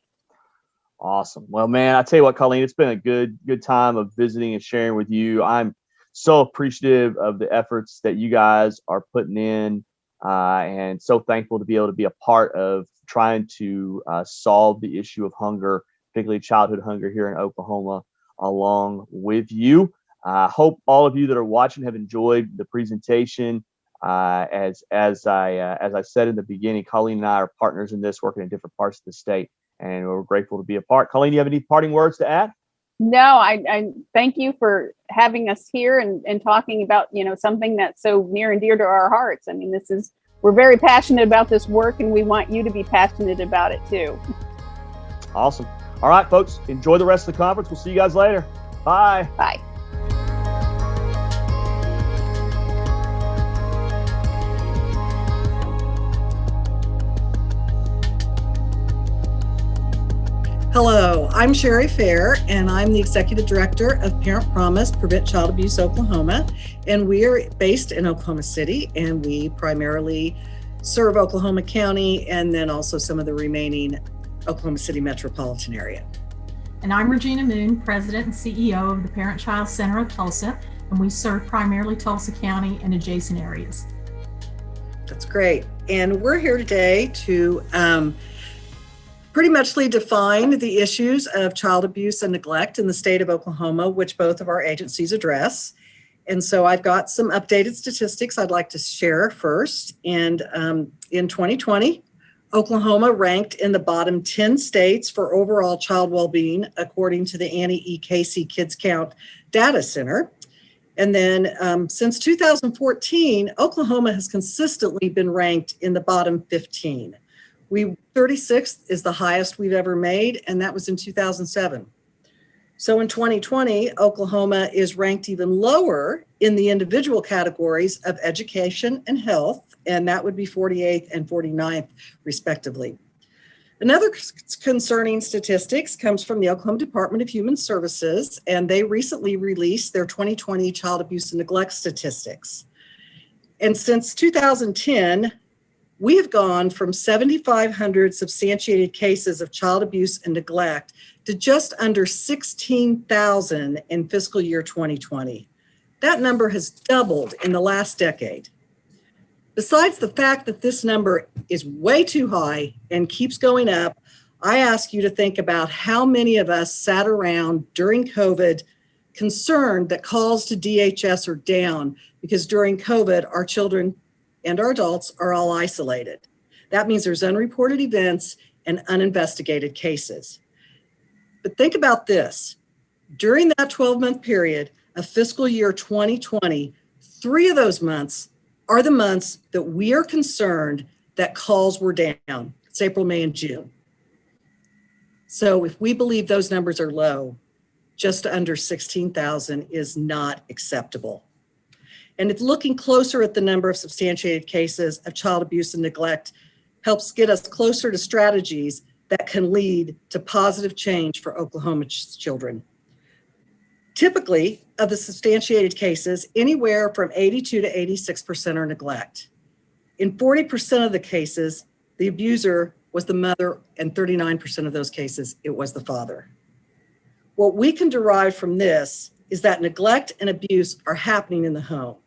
Awesome. Well, man, I tell you what, Colleen, it's been a good time of visiting and sharing with you. I'm so appreciative of the efforts that you guys are putting in, and so thankful to be able to be a part of trying to solve the issue of hunger, particularly childhood hunger here in Oklahoma, along with you. I hope all of you that are watching have enjoyed the presentation. As I said in the beginning, Colleen and I are partners in this, working in different parts of the state, and we're grateful to be a part. Colleen, you have any parting words to add? No, I thank you for having us here and talking about, something that's so near and dear to our hearts. I mean, we're very passionate about this work, and we want you to be passionate about it too. Awesome. All right, folks, enjoy the rest of the conference. We'll see you guys later. Bye. Bye. Hello, I'm Sherry Fair, and I'm the Executive Director of Parent Promise Prevent Child Abuse Oklahoma, and we are based in Oklahoma City, and we primarily serve Oklahoma County and then also some of the remaining Oklahoma City metropolitan area. And I'm Regina Moon, President and CEO of the Parent Child Center of Tulsa, and we serve primarily Tulsa County and adjacent areas. That's great. And we're here today to pretty much define the issues of child abuse and neglect in the state of Oklahoma, which both of our agencies address. And so I've got some updated statistics I'd like to share first. And in 2020, Oklahoma ranked in the bottom 10 states for overall child well-being, according to the Annie E. Casey Kids Count Data Center. And then since 2014, Oklahoma has consistently been ranked in the bottom 15, 36th is the highest we've ever made, and that was in 2007. So in 2020, Oklahoma is ranked even lower in the individual categories of education and health, and that would be 48th and 49th, respectively. Another concerning statistics comes from the Oklahoma Department of Human Services, and they recently released their 2020 child abuse and neglect statistics. And since 2010, we have gone from 7,500 substantiated cases of child abuse and neglect to just under 16,000 in fiscal year 2020. That number has doubled in the last decade. Besides the fact that this number is way too high and keeps going up, I ask you to think about how many of us sat around during COVID concerned that calls to DHS are down because during COVID, our children and our adults are all isolated. That means there's unreported events and uninvestigated cases. But think about this. During that 12-month period of fiscal year 2020, 3 of those months are the months that we are concerned that calls were down. It's April, May, and June. So if we believe those numbers are low, just under 16,000 is not acceptable. And if looking closer at the number of substantiated cases of child abuse and neglect helps get us closer to strategies that can lead to positive change for Oklahoma's children. Typically, of the substantiated cases, anywhere from 82 to 86% are neglect. In 40% of the cases, the abuser was the mother, and 39% of those cases, it was the father. What we can derive from this is that neglect and abuse are happening in the home.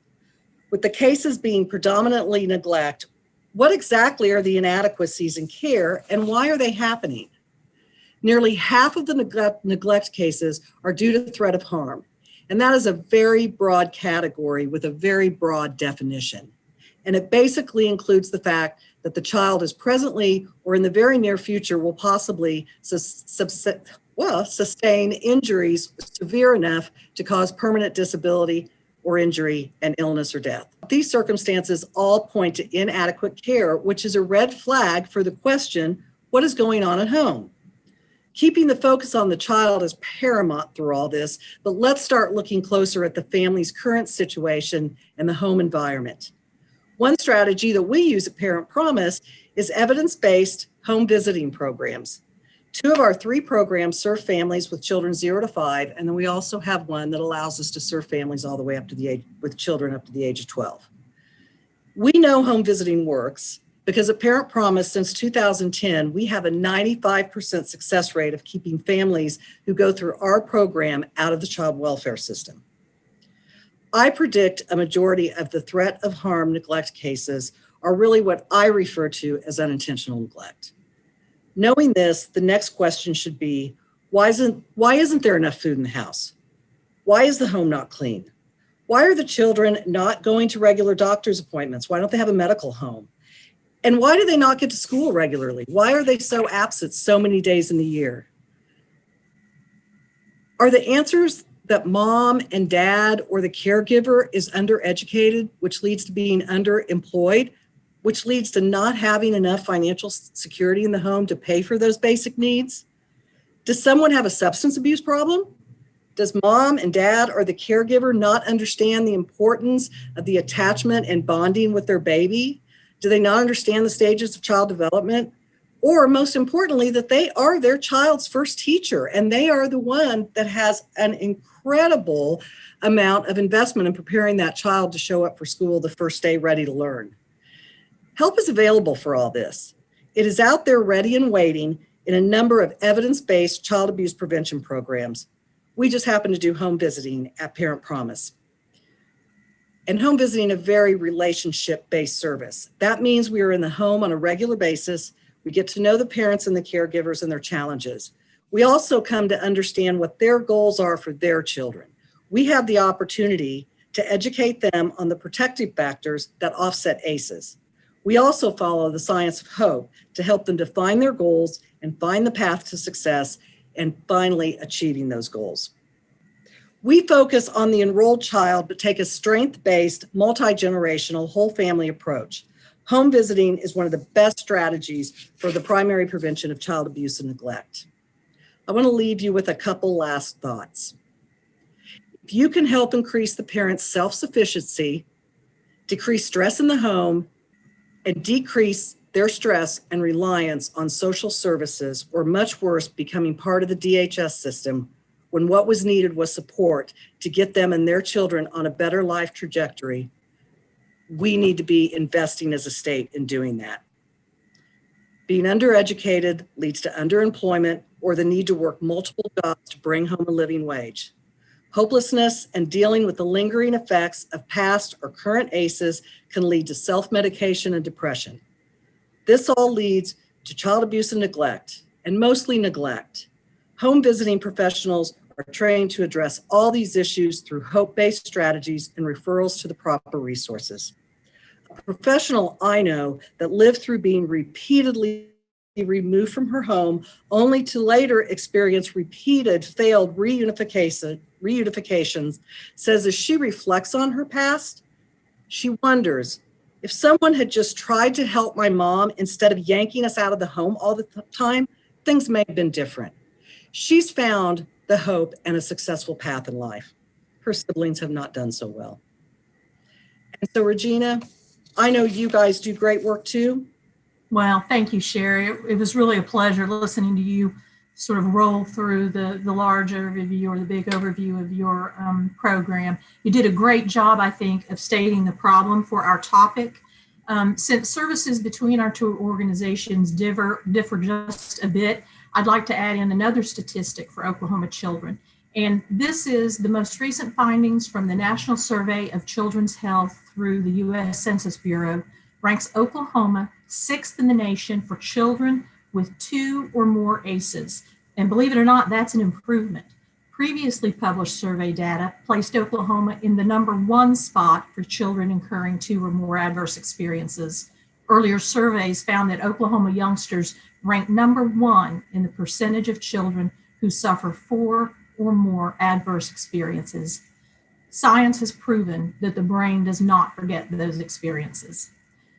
With the cases being predominantly neglect, what exactly are the inadequacies in care and why are they happening? Nearly half of the neglect cases are due to threat of harm. And that is a very broad category with a very broad definition. And it basically includes the fact that the child is presently or in the very near future will possibly sustain injuries severe enough to cause permanent disability or injury and illness or death. These circumstances all point to inadequate care, which is a red flag for the question, what is going on at home? Keeping the focus on the child is paramount through all this, but let's start looking closer at the family's current situation and the home environment. One strategy that we use at Parent Promise is evidence-based home visiting programs. 2 of our 3 programs serve families with children 0 to 5, and then we also have one that allows us to serve families all the way up to the age, with children up to the age of 12. We know home visiting works because at Parent Promise since 2010, we have a 95% success rate of keeping families who go through our program out of the child welfare system. I predict a majority of the threat of harm neglect cases are really what I refer to as unintentional neglect. Knowing this, the next question should be, why isn't there enough food in the house? Why is the home not clean? Why are the children not going to regular doctor's appointments? Why don't they have a medical home? And why do they not get to school regularly? Why are they so absent so many days in the year? Are the answers that mom and dad or the caregiver is undereducated, which leads to being underemployed, which leads to not having enough financial security in the home to pay for those basic needs? Does someone have a substance abuse problem? Does mom and dad or the caregiver not understand the importance of the attachment and bonding with their baby? Do they not understand the stages of child development? Or most importantly, that they are their child's first teacher and they are the one that has an incredible amount of investment in preparing that child to show up for school the first day ready to learn. Help is available for all this. It is out there ready and waiting in a number of evidence-based child abuse prevention programs. We just happen to do home visiting at Parent Promise. And home visiting a very relationship-based service. That means we are in the home on a regular basis. We get to know the parents and the caregivers and their challenges. We also come to understand what their goals are for their children. We have the opportunity to educate them on the protective factors that offset ACEs. We also follow the science of hope to help them define their goals and find the path to success and finally achieving those goals. We focus on the enrolled child, but take a strength-based, multi-generational, whole family approach. Home visiting is one of the best strategies for the primary prevention of child abuse and neglect. I want to leave you with a couple last thoughts. If you can help increase the parent's self-sufficiency, decrease stress in the home, and decrease their stress and reliance on social services, or much worse, becoming part of the DHS system, when what was needed was support to get them and their children on a better life trajectory, we need to be investing as a state in doing that. Being undereducated leads to underemployment or the need to work multiple jobs to bring home a living wage. Hopelessness and dealing with the lingering effects of past or current ACEs can lead to self-medication and depression. This all leads to child abuse and neglect, and mostly neglect. Home visiting professionals are trained to address all these issues through hope-based strategies and referrals to the proper resources. A professional I know that lived through being repeatedly removed from her home, only to later experience repeated failed reunifications, says as she reflects on her past, she wonders, if someone had just tried to help my mom instead of yanking us out of the home all the time, things may have been different. She's found the hope and a successful path in life. Her siblings have not done so well. And so, Regina, I know you guys do great work too. Well, thank you, Sherry. It was really a pleasure listening to you sort of roll through the large overview or the big overview of your program. You did a great job, I think, of stating the problem for our topic. Since services between our two organizations differ just a bit, I'd like to add in another statistic for Oklahoma children. And this is the most recent findings from the National Survey of Children's Health through the U.S. Census Bureau, ranks Oklahoma 6th in the nation for children with 2 or more ACEs. And believe it or not, that's an improvement. Previously published survey data placed Oklahoma in the #1 spot for children incurring 2 or more adverse experiences. Earlier surveys found that Oklahoma youngsters ranked #1 in the percentage of children who suffer 4 or more adverse experiences. Science has proven that the brain does not forget those experiences.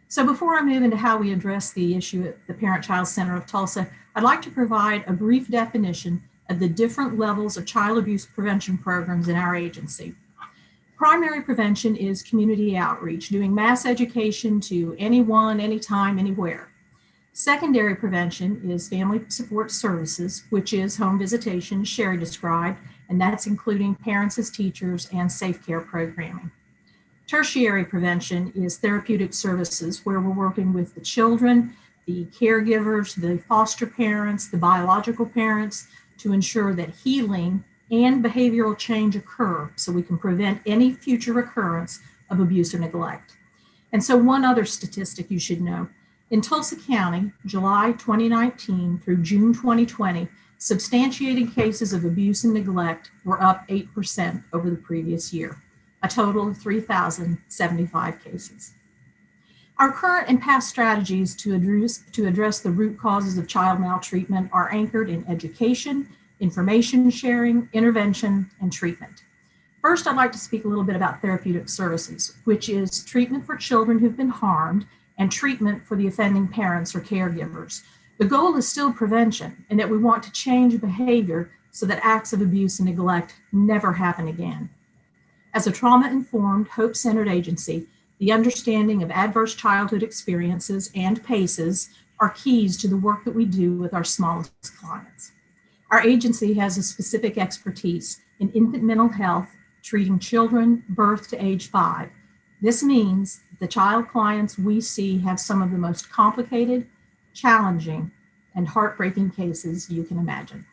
So before I move into how we address the issue at the Parent-Child Center of Tulsa, I'd like to provide a brief definition of the different levels of child abuse prevention programs in our agency. Primary prevention is community outreach, doing mass education to anyone, anytime, anywhere. Secondary prevention is family support services, which is home visitation, Sherry described, and that's including parents as teachers and safe care programming. Tertiary prevention is therapeutic services, where we're working with the children, the caregivers, the foster parents, the biological parents, to ensure that healing and behavioral change occur so we can prevent any future recurrence of abuse or neglect. And so one other statistic you should know, in Tulsa County, July 2019 through June 2020, substantiated cases of abuse and neglect were up 8% over the previous year, a total of 3,075 cases. Our current and past strategies to address the root causes of child maltreatment are anchored in education, information sharing, intervention, and treatment. First, I'd like to speak a little bit about therapeutic services, which is treatment for children who've been harmed and treatment for the offending parents or caregivers. The goal is still prevention, and that we want to change behavior so that acts of abuse and neglect never happen again. As a trauma-informed, hope-centered agency, the understanding of adverse childhood experiences and PACEs are keys to the work that we do with our smallest clients. Our agency has a specific expertise in infant mental health, treating children birth to age 5. This means the child clients we see have some of the most complicated, challenging, and heartbreaking cases you can imagine.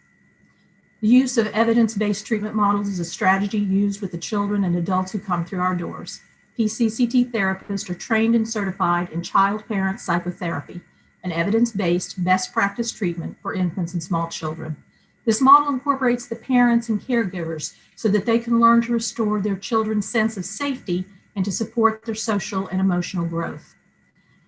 The use of evidence-based treatment models is a strategy used with the children and adults who come through our doors. PCCT therapists are trained and certified in child-parent psychotherapy, an evidence-based best practice treatment for infants and small children. This model incorporates the parents and caregivers so that they can learn to restore their children's sense of safety and to support their social and emotional growth.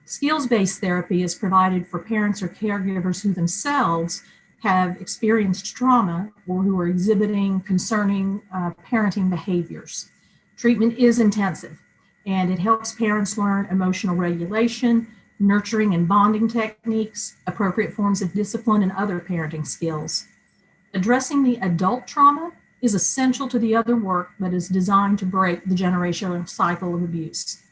Skills-based therapy is provided for parents or caregivers who themselves have experienced trauma or who are exhibiting concerning parenting behaviors. Treatment is intensive, and it helps parents learn emotional regulation, nurturing and bonding techniques, appropriate forms of discipline, and other parenting skills. Addressing the adult trauma is essential to the other work that is designed to break the generational cycle of abuse.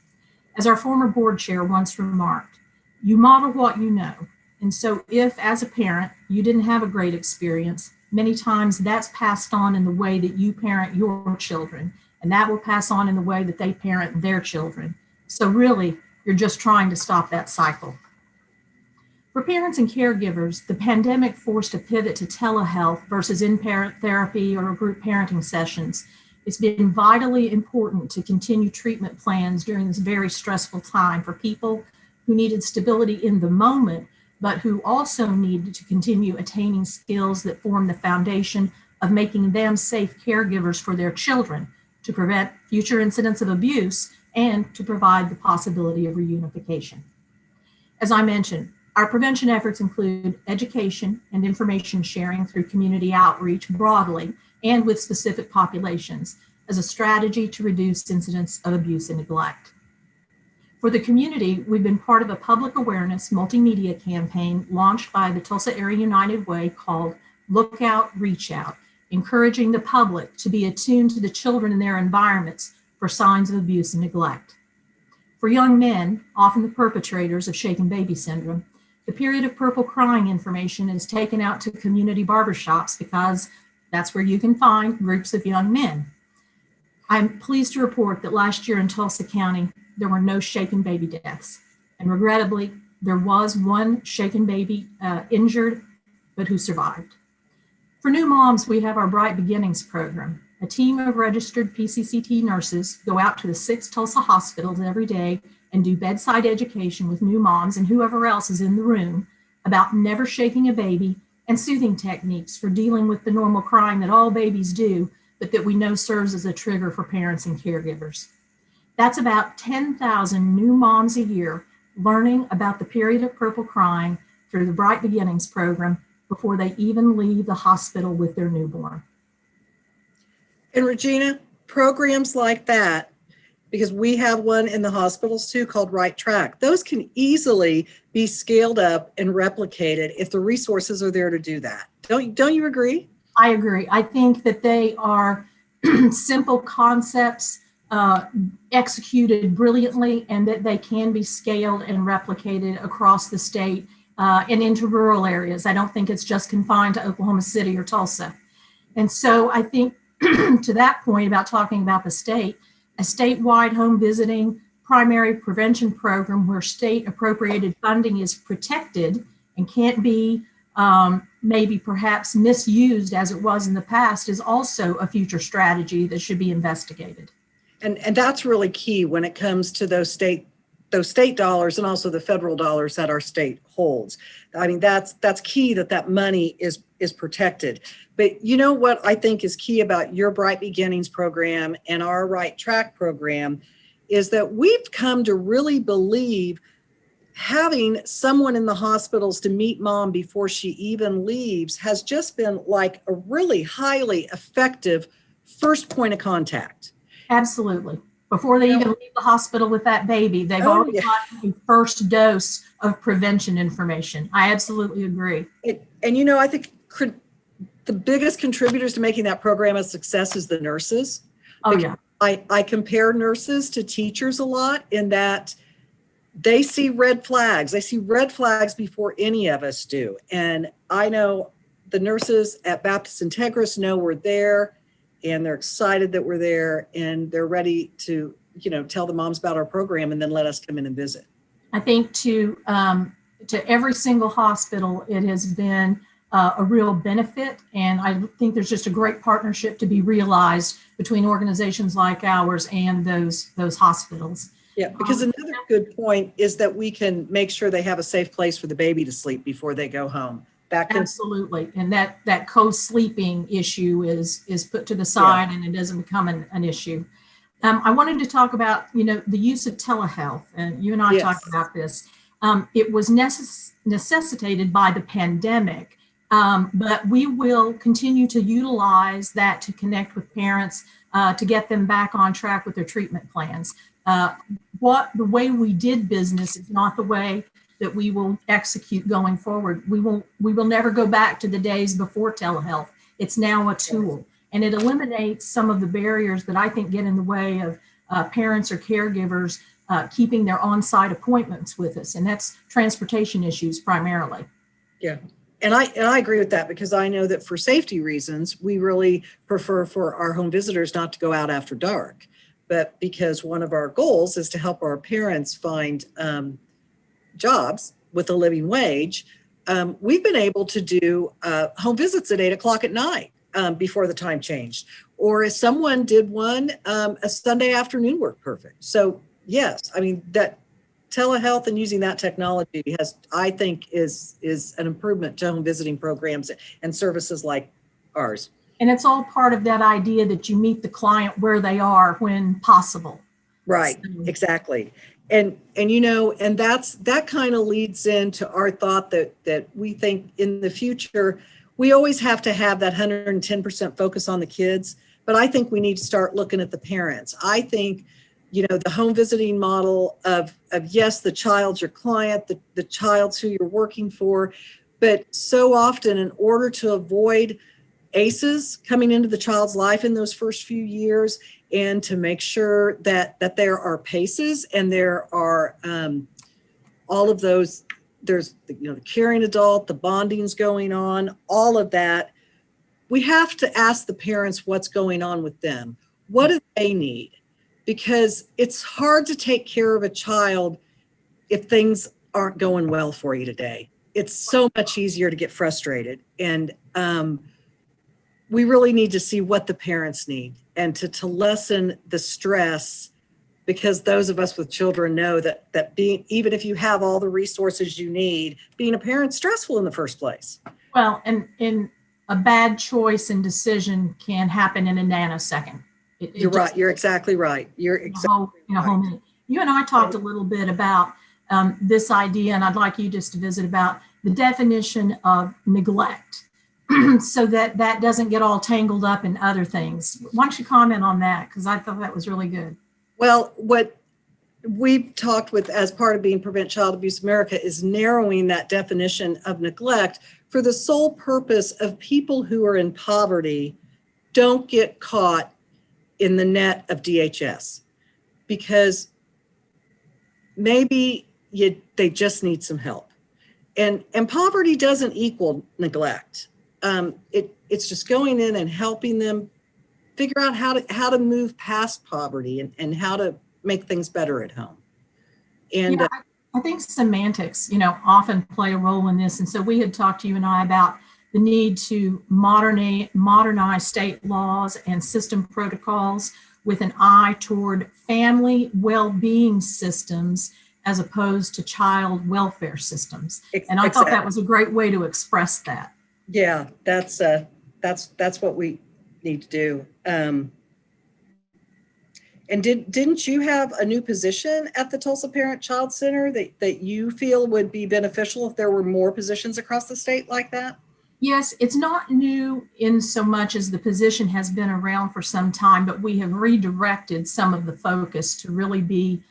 As our former board chair once remarked, you model what you know. And so if, as a parent, you didn't have a great experience, many times that's passed on in the way that you parent your children, and that will pass on in the way that they parent their children. So really, you're just trying to stop that cycle. For parents and caregivers, the pandemic forced a pivot to telehealth versus in-parent therapy or group parenting sessions. It's been vitally important to continue treatment plans during this very stressful time for people who needed stability in the moment, but who also needed to continue attaining skills that form the foundation of making them safe caregivers for their children to prevent future incidents of abuse and to provide the possibility of reunification. As I mentioned, our prevention efforts include education and information sharing through community outreach broadly and with specific populations as a strategy to reduce incidents of abuse and neglect. For the community, we've been part of a public awareness multimedia campaign launched by the Tulsa Area United Way called Look Out, Reach Out, encouraging the public to be attuned to the children in their environments for signs of abuse and neglect. For young men, often the perpetrators of shaken baby syndrome, the period of purple crying information is taken out to community barbershops because that's where you can find groups of young men. I'm pleased to report that last year in Tulsa County, there were no shaken baby deaths. And regrettably, there was one shaken baby injured, but who survived. For new moms, we have our Bright Beginnings program. A team of registered PCCT nurses go out to the 6 Tulsa hospitals every day and do bedside education with new moms and whoever else is in the room about never shaking a baby and soothing techniques for dealing with the normal crying that all babies do, but that we know serves as a trigger for parents and caregivers. That's about 10,000 new moms a year learning about the period of purple crying through the Bright Beginnings program before they even leave the hospital with their newborn. And Regina, programs like that, because we have one in the hospitals too called Right Track, those can easily be scaled up and replicated if the resources are there to do that. Don't you agree? I agree. I think that they are simple concepts executed brilliantly, and that they can be scaled and replicated across the state and into rural areas. I don't think it's just confined to Oklahoma City or Tulsa. And so I think to that point about talking about the state, a statewide home visiting primary prevention program where state appropriated funding is protected and can't be maybe perhaps misused as it was in the past is also a future strategy that should be investigated. And that's really key when it comes to those state dollars and also the federal dollars that our state holds. I mean, that's key that money is protected. But you know what I think is key about your Bright Beginnings program and our Right Track program is that we've come to really believe having someone in the hospitals to meet mom before she even leaves has just been like a really highly effective first point of contact. Absolutely. Before they even leave the hospital with that baby, they've already gotten the first dose of prevention information. I absolutely agree. And you know, I think the biggest contributors to making that program a success is the nurses. Oh, yeah. I compare nurses to teachers a lot in that they see red flags. They see red flags before any of us do. And I know the nurses at Baptist Integris know we're there, and they're excited that we're there, and they're ready to, tell the moms about our program and then let us come in and visit. I think to every single hospital, it has been a real benefit. And I think there's just a great partnership to be realized between organizations like ours and those hospitals. Yeah, because another good point is that we can make sure they have a safe place for the baby to sleep before they go home. Absolutely. And that co-sleeping issue is put to the side, and it doesn't become an issue. I wanted to talk about, the use of telehealth, and you and I talked about this. It was necessitated by the pandemic, but we will continue to utilize that to connect with parents, to get them back on track with their treatment plans. the way we did business is not the way that we will execute going forward. We will never go back to the days before telehealth. It's now a tool, and it eliminates some of the barriers that I think get in the way of parents or caregivers keeping their on-site appointments with us, and that's transportation issues primarily. Yeah. And I agree with that, because I know that for safety reasons, we really prefer for our home visitors not to go out after dark. But because one of our goals is to help our parents find jobs with a living wage, we've been able to do home visits at 8 o'clock at night before the time changed. Or if someone did one, a Sunday afternoon worked perfect. So yes, I mean, that telehealth and using that technology I think is an improvement to home visiting programs and services like ours. And it's all part of that idea that you meet the client where they are when possible. Right, exactly. And that kind of leads into our thought that we think in the future, we always have to have that 110% focus on the kids, but I think we need to start looking at the parents. I think the home visiting model of yes, the child's your client, the child's who you're working for, but so often in order to avoid ACEs coming into the child's life in those first few years, and to make sure that there are PACEs and there are all of those, there's the caring adult, the bonding's going on, all of that, we have to ask the parents what's going on with them. What do they need? Because it's hard to take care of a child if things aren't going well for you today. It's so much easier to get frustrated. And we really need to see what the parents need and to lessen the stress, because those of us with children know that being, even if you have all the resources you need, being a parent's stressful in the first place. Well, and a bad choice and decision can happen in a nanosecond. You're right. You're exactly right. You're exactly right. You and I talked a little bit about this idea, and I'd like you just to visit about the definition of neglect so that doesn't get all tangled up in other things. Why don't you comment on that? Because I thought that was really good. Well, what we've talked with as part of being Prevent Child Abuse America is narrowing that definition of neglect for the sole purpose of people who are in poverty don't get caught in the net of DHS, because maybe they just need some help. And poverty doesn't equal neglect. It's just going in and helping them figure out how to move past poverty and how to make things better at home. And I think semantics, often play a role in this. And so we had talked to you and I about the need to modernize state laws and system protocols with an eye toward family well-being systems as opposed to child welfare systems. And I thought that was a great way to express that. Yeah, that's what we need to do. And didn't you have a new position at the Tulsa Parent Child Center that you feel would be beneficial if there were more positions across the state like that? Yes, it's not new in so much as the position has been around for some time, but we have redirected some of the focus to really be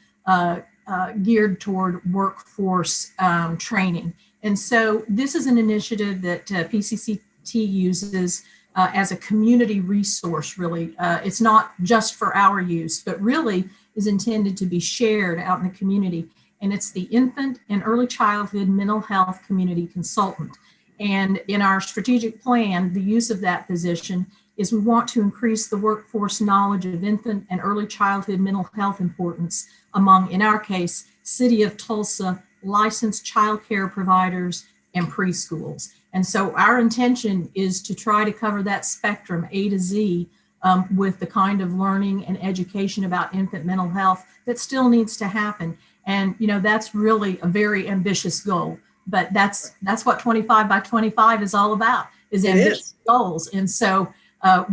geared toward workforce training. And so this is an initiative that PCCT uses as a community resource, really. It's not just for our use, but really is intended to be shared out in the community. And it's the Infant and Early Childhood Mental Health Community Consultant. And in our strategic plan, the use of that position is we want to increase the workforce knowledge of infant and early childhood mental health importance among, in our case, City of Tulsa licensed child care providers and preschools. And so our intention is to try to cover that spectrum A to Z with the kind of learning and education about infant mental health that still needs to happen. And, that's really a very ambitious goal. But that's what 25 by 25 is all about, is ambitious goals. And so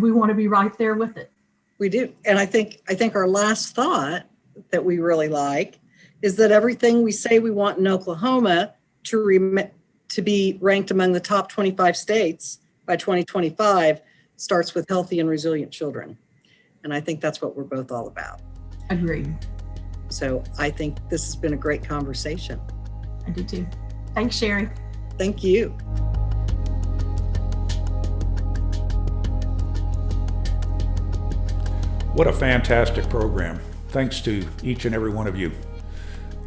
we want to be right there with it. We do. And I think our last thought that we really like is that everything we say we want in Oklahoma to be ranked among the top 25 states by 2025 starts with healthy and resilient children. And I think that's what we're both all about. Agreed. So I think this has been a great conversation. I do too. Thanks, Sherry. Thank you. What a fantastic program. Thanks to each and every one of you.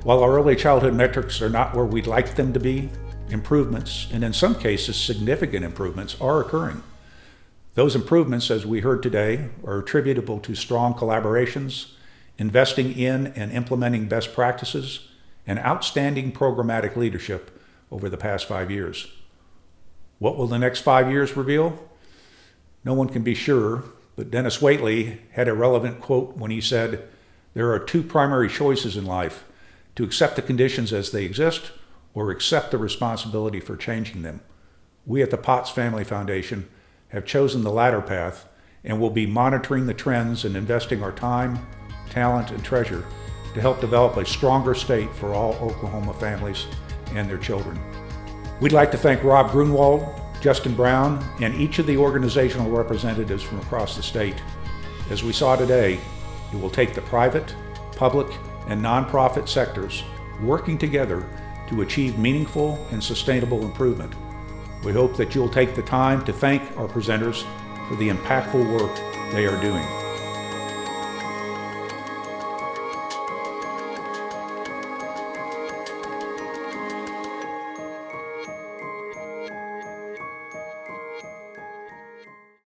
While our early childhood metrics are not where we'd like them to be, improvements, and in some cases significant improvements, are occurring. Those improvements, as we heard today, are attributable to strong collaborations, investing in and implementing best practices, and outstanding programmatic leadership over the past 5 years. What will the next 5 years reveal? No one can be sure, but Dennis Waitley had a relevant quote when he said, "There are two primary choices in life, to accept the conditions as they exist or accept the responsibility for changing them." We at the Potts Family Foundation have chosen the latter path and will be monitoring the trends and investing our time, talent, and treasure to help develop a stronger state for all Oklahoma families and their children. We'd like to thank Rob Grunewald, Justin Brown, and each of the organizational representatives from across the state. As we saw today, it will take the private, public, and nonprofit sectors working together to achieve meaningful and sustainable improvement. We hope that you'll take the time to thank our presenters for the impactful work they are doing.